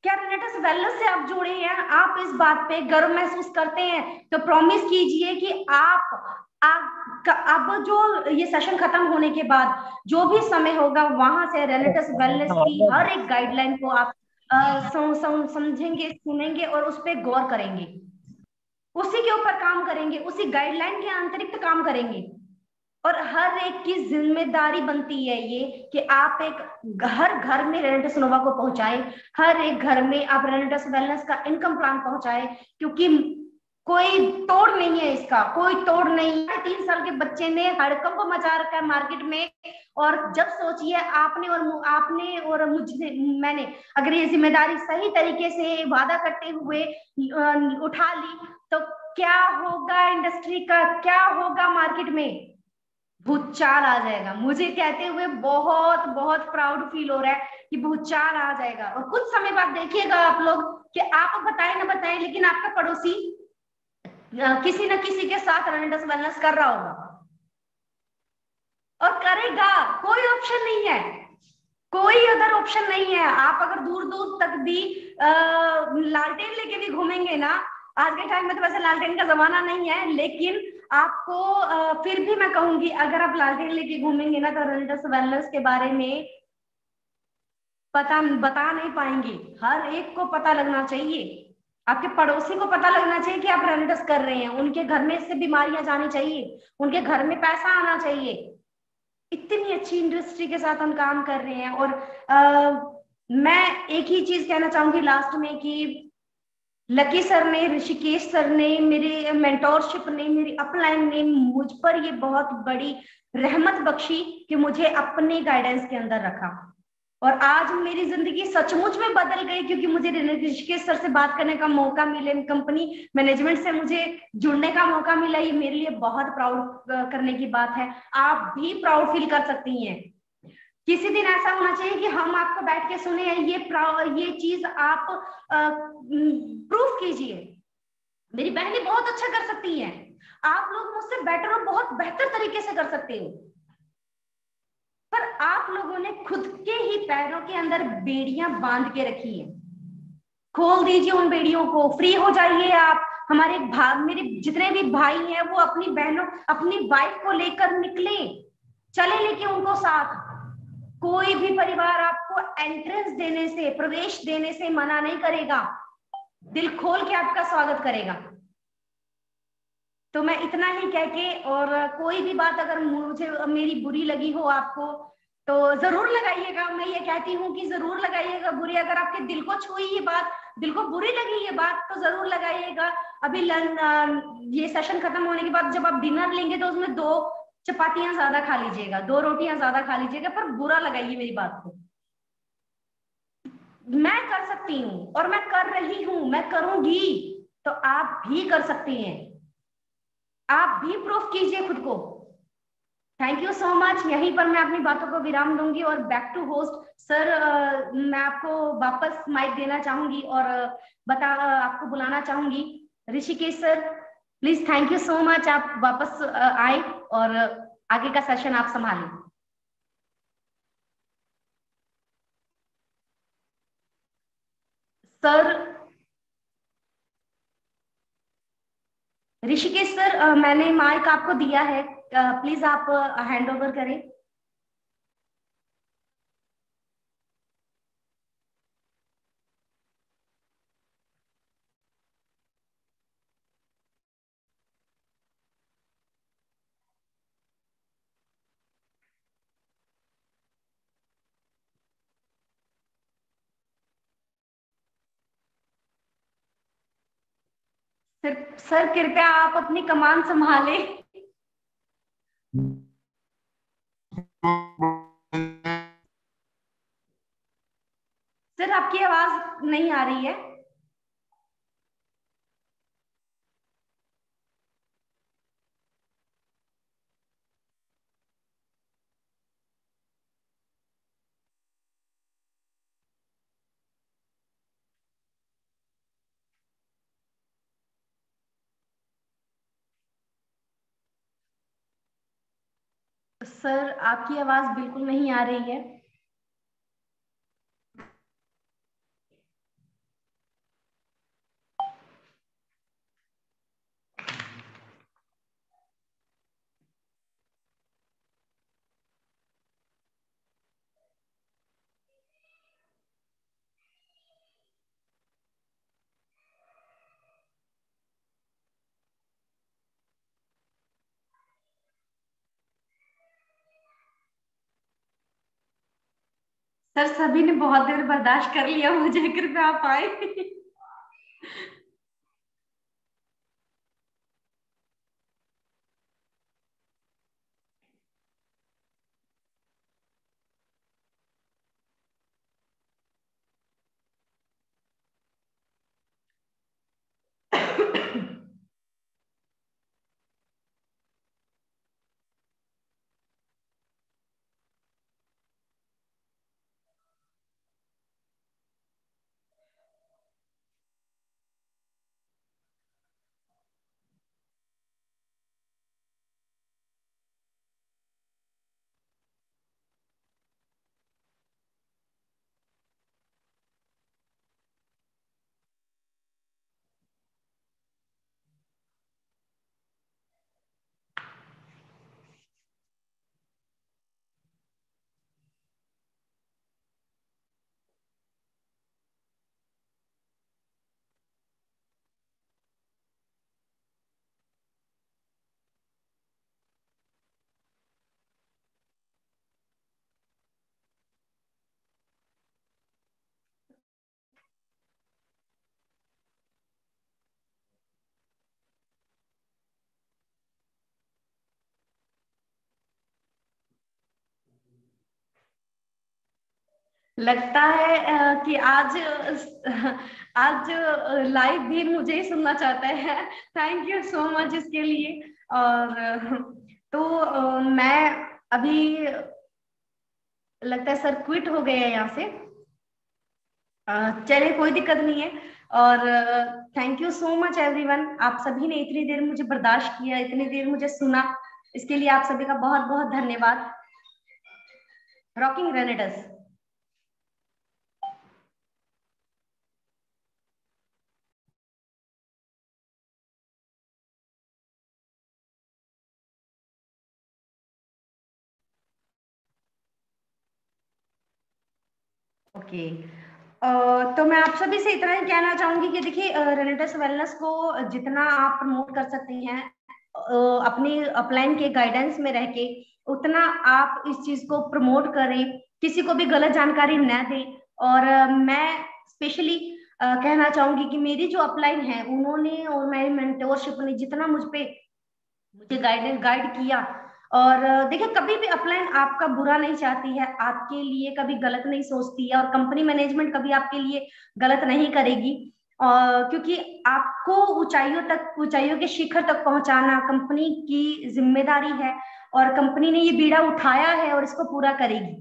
क्या रेनेटस वेलनेस से आप जुड़े हैं? आप इस बात पे गर्व महसूस करते हैं? तो प्रॉमिस कीजिए कि अब जो ये सेशन खत्म होने के बाद जो भी समय होगा, वहां से रेनेटस वेलनेस की हर एक गाइडलाइन को आप समझेंगे, सुनेंगे और उस पर गौर करेंगे, उसी के ऊपर काम करेंगे, उसी गाइडलाइन के अतिरिक्त काम करेंगे। और हर एक की जिम्मेदारी बनती है ये कि आप एक हर घर में रेनेटस नोवा को पहुंचाए, हर एक घर में आप रेनेटस वेलनेस का इनकम प्लान पहुंचाए, क्योंकि कोई तोड़ नहीं है इसका, कोई तोड़ नहीं है। 3 साल के बच्चे ने हड़कंप मचा रखा है मार्केट में, और जब सोचिए आपने और मुझे, मैंने अगर ये जिम्मेदारी सही तरीके से वादा करते हुए उठा ली तो क्या होगा इंडस्ट्री का, क्या होगा मार्केट में? भूचाल आ जाएगा। मुझे कहते हुए बहुत बहुत प्राउड फील हो रहा है कि भूचाल आ जाएगा। और कुछ समय बाद देखिएगा आप लोग कि आप बताएं ना बताएं, लेकिन आपका पड़ोसी किसी न किसी के साथ रेनेटस वेलनेस कर रहा होगा और करेगा। कोई ऑप्शन नहीं है, कोई अदर ऑप्शन नहीं है। आप अगर दूर दूर तक भी लालटेन लेके भी घूमेंगे ना, आज के टाइम में तो वैसे लालटेन का जमाना नहीं है, लेकिन आपको फिर भी मैं कहूंगी, अगर आप लालटेन लेके घूमेंगे ना तो रेनेटस वेलनेस के बारे में बता नहीं पाएंगे। हर एक को पता लगना चाहिए, आपके पड़ोसी को पता लगना चाहिए कि आप रेनेटस कर रहे हैं, उनके घर में से बीमारियां जानी चाहिए, उनके घर में पैसा आना चाहिए। इतनी अच्छी इंडस्ट्री के साथ हम काम कर रहे हैं। और मैं एक ही चीज कहना चाहूंगी लास्ट में कि लकी सर ने, ऋषिकेश सर ने, मेरे मेंटोरशिप ने, मेरी अपलाइन ने मुझ पर ये बहुत बड़ी रहमत बख्शी कि मुझे अपने गाइडेंस के अंदर रखा और आज मेरी जिंदगी सचमुच में बदल गई, क्योंकि मुझे ऋषिकेश सर से बात करने का मौका मिले, कंपनी मैनेजमेंट से मुझे जुड़ने का मौका मिला। ये मेरे लिए बहुत प्राउड करने की बात है। आप भी प्राउड फील कर सकती हैं। किसी दिन ऐसा होना चाहिए कि हम आपको बैठ के सुने, ये चीज आप प्रूफ कीजिए। मेरी बहनें बहुत अच्छा कर सकती हैं, आप लोग मुझसे बेटर और बहुत बेहतर तरीके से कर सकते हो, पर आप लोगों ने खुद के ही पैरों के अंदर बेड़ियां बांध के रखी हैं। खोल दीजिए उन बेड़ियों को, फ्री हो जाइए आप। हमारे मेरे जितने भी भाई हैं वो अपनी बहनों, अपनी वाइफ को लेकर निकले, चले लेके उनको साथ। कोई भी परिवार आपको एंट्रेंस देने से, प्रवेश देने से मना नहीं करेगा, दिल खोल के आपका स्वागत करेगा। तो मैं इतना ही कह के, और कोई भी बात अगर मुझे मेरी बुरी लगी हो आपको, तो जरूर लगाइएगा। मैं ये कहती हूँ कि जरूर लगाइएगा बुरी, अगर आपके दिल को छुई ये बात, दिल को बुरी लगी ये बात, तो जरूर लगाइएगा। अभी ये सेशन खत्म होने के बाद जब आप डिनर लेंगे तो उसमें 2 चपातियां ज्यादा खा लीजिएगा, 2 रोटियां ज्यादा खा लीजिएगा, पर बुरा लगाइए मेरी बात को। मैं कर सकती हूँ और मैं कर रही हूँ, मैं करूंगी, तो आप भी कर सकती हैं। आप भी प्रूफ कीजिए खुद को। Thank you so much. यहीं पर मैं अपनी बातों को विराम दूंगी और बैक टू होस्ट सर, मैं आपको वापस माइक देना चाहूंगी और आपको बुलाना चाहूंगी। Rishikesh sir please, thank you so much, आप वापस आए और आगे का सेशन आप संभालें। सर, ऋषिकेश सर, मैंने माइक आपको दिया है, प्लीज आप हैंड ओवर करें। सर कृपया आप अपनी कमान संभालें। सर आपकी आवाज नहीं आ रही है। सर आपकी आवाज बिल्कुल नहीं आ रही है। सर सभी ने बहुत देर बर्दाश्त कर लिया, मुझे कृपया आप आए। लगता है कि आज आज लाइव भी मुझे ही सुनना चाहता है। थैंक यू सो मच इसके लिए। और तो मैं अभी, लगता है सर क्विट हो गए हैं यहाँ से। चलिए कोई दिक्कत नहीं है। और thank you so much everyone, आप सभी ने इतनी देर मुझे बर्दाश्त किया, इतनी देर मुझे सुना, इसके लिए आप सभी का बहुत बहुत धन्यवाद। रॉकिंग रेनेडस। ओके, तो मैं आप सभी से इतना ही कहना चाहूंगी कि देखिए, रेनेडस वेलनेस को जितना आप प्रमोट कर सकते हैं अपनी अपलाइन के गाइडेंस में रह के, उतना आप इस चीज को प्रमोट करें, किसी को भी गलत जानकारी न दें। और मैं स्पेशली कहना चाहूंगी कि मेरी जो अपलाइन है, उन्होंने और मेरी मेंटोरशिप ने जितना मुझे गाइड किया। और देखिए, कभी भी अपलाइन आपका बुरा नहीं चाहती है, आपके लिए कभी गलत नहीं सोचती है, और कंपनी मैनेजमेंट कभी आपके लिए गलत नहीं करेगी। क्योंकि आपको ऊंचाइयों के शिखर तक पहुंचाना कंपनी की जिम्मेदारी है, और कंपनी ने ये बीड़ा उठाया है और इसको पूरा करेगी।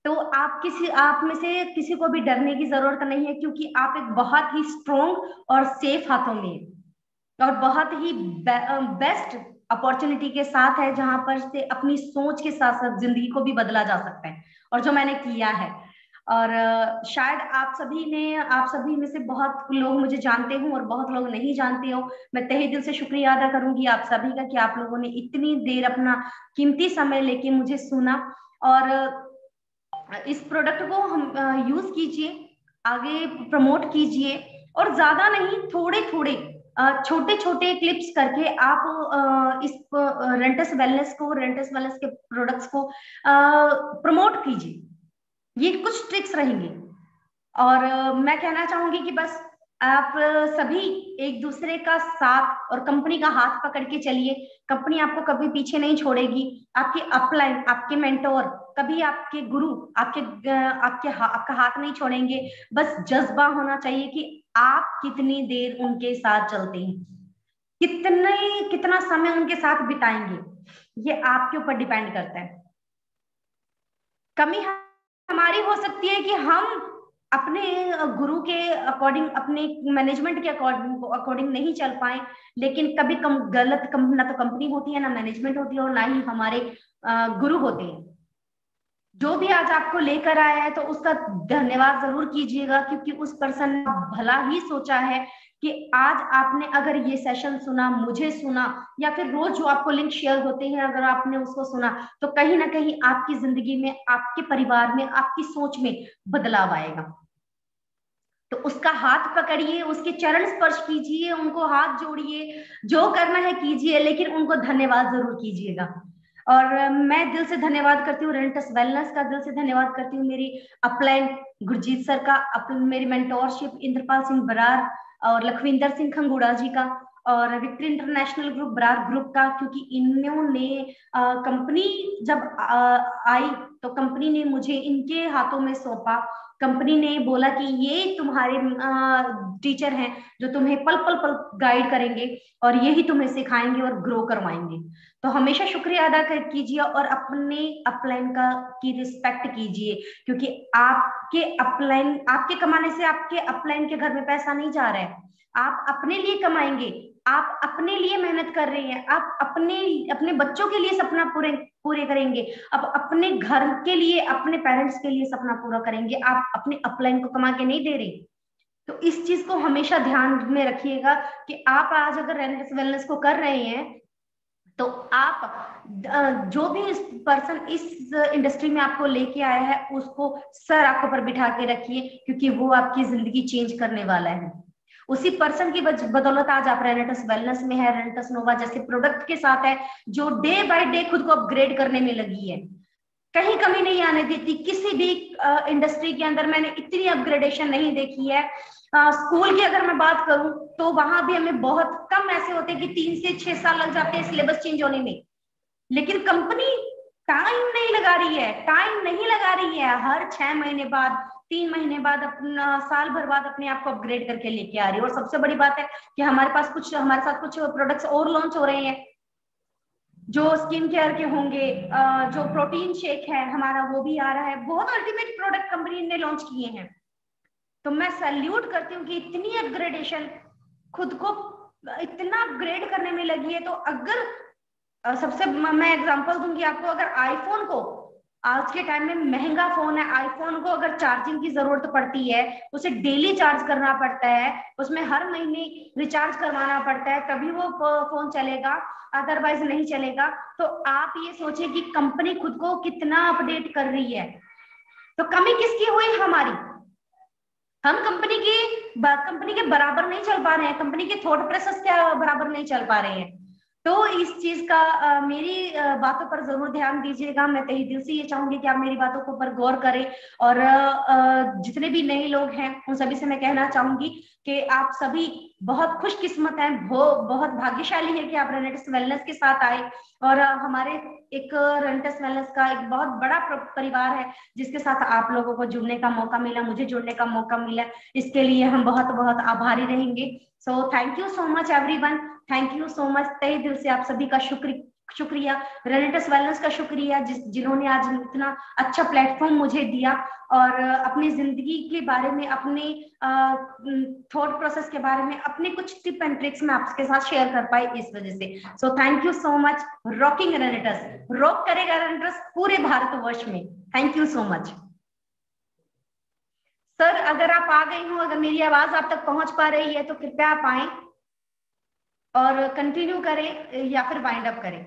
तो आप में से किसी को भी डरने की जरूरत नहीं है, क्योंकि आप एक बहुत ही स्ट्रोंग और सेफ हाथों में है, और बहुत ही बेस्ट अपॉर्चुनिटी के साथ है, जहां पर से अपनी सोच के साथ साथ जिंदगी को भी बदला जा सकता है, और जो मैंने किया है। और शायद आप सभी में से बहुत लोग मुझे जानते हो और बहुत लोग नहीं जानते हो। मैं तहे दिल से शुक्रिया अदा करूंगी आप सभी का, कि आप लोगों ने इतनी देर अपना कीमती समय लेके मुझे सुना। और इस प्रोडक्ट को हम यूज कीजिए, आगे प्रमोट कीजिए, और ज्यादा नहीं, थोड़े थोड़े छोटे छोटे क्लिप्स करके आप इस रेंटस वेलनेस के प्रोडक्ट्स को प्रमोट कीजिए। ये कुछ ट्रिक्स रहेंगे। और मैं कहना चाहूंगी कि बस आप सभी एक दूसरे का साथ और कंपनी का हाथ पकड़ के चलिए। कंपनी आपको कभी पीछे नहीं छोड़ेगी। आपके अपलाइन, आपके मेंटोर, कभी आपके गुरु आपका हाथ नहीं छोड़ेंगे। बस जज्बा होना चाहिए कि आप कितनी देर उनके साथ चलते हैं, कितना समय उनके साथ बिताएंगे, ये आपके ऊपर डिपेंड करता है। कमी हमारी हो सकती है कि हम अपने गुरु के अकॉर्डिंग, अपने मैनेजमेंट के अकॉर्डिंग नहीं चल पाए। लेकिन कभी ना तो कंपनी होती है, ना मैनेजमेंट होती है, और ना ही हमारे गुरु होते हैं। जो भी आज आपको लेकर आया है, तो उसका धन्यवाद जरूर कीजिएगा, क्योंकि उस पर्सन ने भला ही सोचा है कि आज आपने अगर ये सेशन सुना, मुझे सुना, या फिर रोज जो आपको लिंक शेयर होते हैं, अगर आपने उसको सुना, तो कहीं ना कहीं आपकी जिंदगी में, आपके परिवार में, आपकी सोच में बदलाव आएगा। तो उसका हाथ पकड़िए, उसके चरण स्पर्श कीजिए, उनको हाथ जोड़िए, जो करना है कीजिए, लेकिन उनको धन्यवाद जरूर कीजिएगा। और मैं दिल से धन्यवाद करती हूँ रेंटस वेलनेस का, दिल से धन्यवाद करती हूँ मेरी अपलाइन गुरजीत सर का, मेरी मेंटोरशिप इंद्रपाल सिंह बरार और लखविंदर सिंह खंगूड़ा जी का, और victory international group Brar group का, क्योंकि इन्होंने कंपनी जब आई, तो कंपनी ने मुझे इनके हाथों में सौंपा। कंपनी ने बोला कि ये तुम्हारे टीचर हैं, जो तुम्हें पल पल पल गाइड करेंगे, और यही तुम्हें सिखाएंगे और ग्रो करवाएंगे। तो हमेशा शुक्रिया अदा कीजिए, और अपने अपलाइन की रिस्पेक्ट कीजिए, क्योंकि आपके कमाने से आपके अपलाइन के घर में पैसा नहीं जा रहा है। आप अपने लिए कमाएंगे, आप अपने लिए मेहनत कर रहे हैं, आप अपने बच्चों के लिए सपना पूरे करेंगे, अब अपने घर के लिए, अपने पेरेंट्स के लिए सपना पूरा करेंगे। आप अपने अपलाइन को कमा के नहीं दे रहे। तो इस चीज को हमेशा ध्यान में रखिएगा कि आप आज अगर रेंटस वेलनेस को कर रहे हैं, तो आप जो भी इस पर्सन इस इंडस्ट्री में आपको लेके आया है, उसको सर आंखों पर बिठा के रखिए, क्योंकि वो आपकी जिंदगी चेंज करने वाला है। उसी पर्सन की बदौलत आज आप रेनेटस वेलनेस में है, रेनेटस नोवा जैसे प्रोडक्ट के साथ है, जो डे बाय डे खुद को अपग्रेड करने में लगी है। कहीं कमी नहीं आने देती। किसी भी इंडस्ट्री के अंदर मैंने इतनी अपग्रेडेशन नहीं देखी है। स्कूल की अगर मैं बात करूं, तो वहां भी हमें बहुत कम ऐसे होते हैं कि 3 से 6 साल लग जाते हैं सिलेबस चेंज होने में। लेकिन टाइम नहीं लगा रही है, टाइम नहीं लगा रही है, हर 6 महीने बाद, 3 महीने बाद, अपना साल भर बाद अपने आप को अपग्रेड करके लेके आ रही है। और सबसे बड़ी बात है कि हमारे साथ कुछ प्रोडक्ट्स और लॉन्च हो रहे हैं जो स्किन केयर के होंगे, जो प्रोटीन शेक है हमारा वो भी आ रहा है, बहुत अल्टीमेट प्रोडक्ट कंपनी ने लॉन्च किए हैं। तो मैं सैल्यूट करती हूँ कि इतनी अपग्रेडेशन, खुद को इतना अपग्रेड करने में लगी है। तो अगर सबसे मैं एग्जांपल दूंगी आपको, अगर आईफोन को, आज के टाइम में महंगा फोन है, आईफोन को अगर चार्जिंग की जरूरत पड़ती है, उसे डेली चार्ज करना पड़ता है, उसमें हर महीने रिचार्ज करवाना पड़ता है, तभी वो फोन चलेगा, अदरवाइज नहीं चलेगा। तो आप ये सोचिए कि कंपनी खुद को कितना अपडेट कर रही है। तो कमी किसकी हुई? हमारी। हम कंपनी के बराबर नहीं चल पा रहे हैं, कंपनी के थॉट प्रोसेस के बराबर नहीं चल पा रहे हैं। तो इस चीज का मेरी बातों पर जरूर ध्यान दीजिएगा। मैं तहे दिल से ये चाहूंगी कि आप मेरी बातों को पर गौर करें। और जितने भी नए लोग हैं उन सभी से मैं कहना चाहूंगी कि आप सभी बहुत खुशकिस्मत हैं, वो बहुत भाग्यशाली है कि आप रेनेटिस वेलनेस के साथ आए। और हमारे एक रेनेटिस वेलनेस का एक बहुत बड़ा परिवार है जिसके साथ आप लोगों को जुड़ने का मौका मिला, मुझे जुड़ने का मौका मिला। इसके लिए हम बहुत बहुत आभारी रहेंगे। सो thank you so much everyone, thank you so much. तहे दिल से आप सभी का शुक्रिया, रेनेटिस वेलनेस का शुक्रिया जिन्होंने आज इतना अच्छा प्लेटफॉर्म मुझे दिया और अपनी जिंदगी के बारे में, अपने थॉट प्रोसेस के बारे में, अपने कुछ टिप एंड ट्रिक्स में आपके साथ शेयर कर पाई इस वजह से। So thank you so much. Rocking रेनेटिस, रॉक करेगा रेनेटिस पूरे भारतवर्ष में। Thank you so much sir. अगर आप आ गई हो, अगर मेरी आवाज आप तक पहुंच पा रही है तो कृपया आप आए और कंटिन्यू करें या फिर वाइंड अप करें।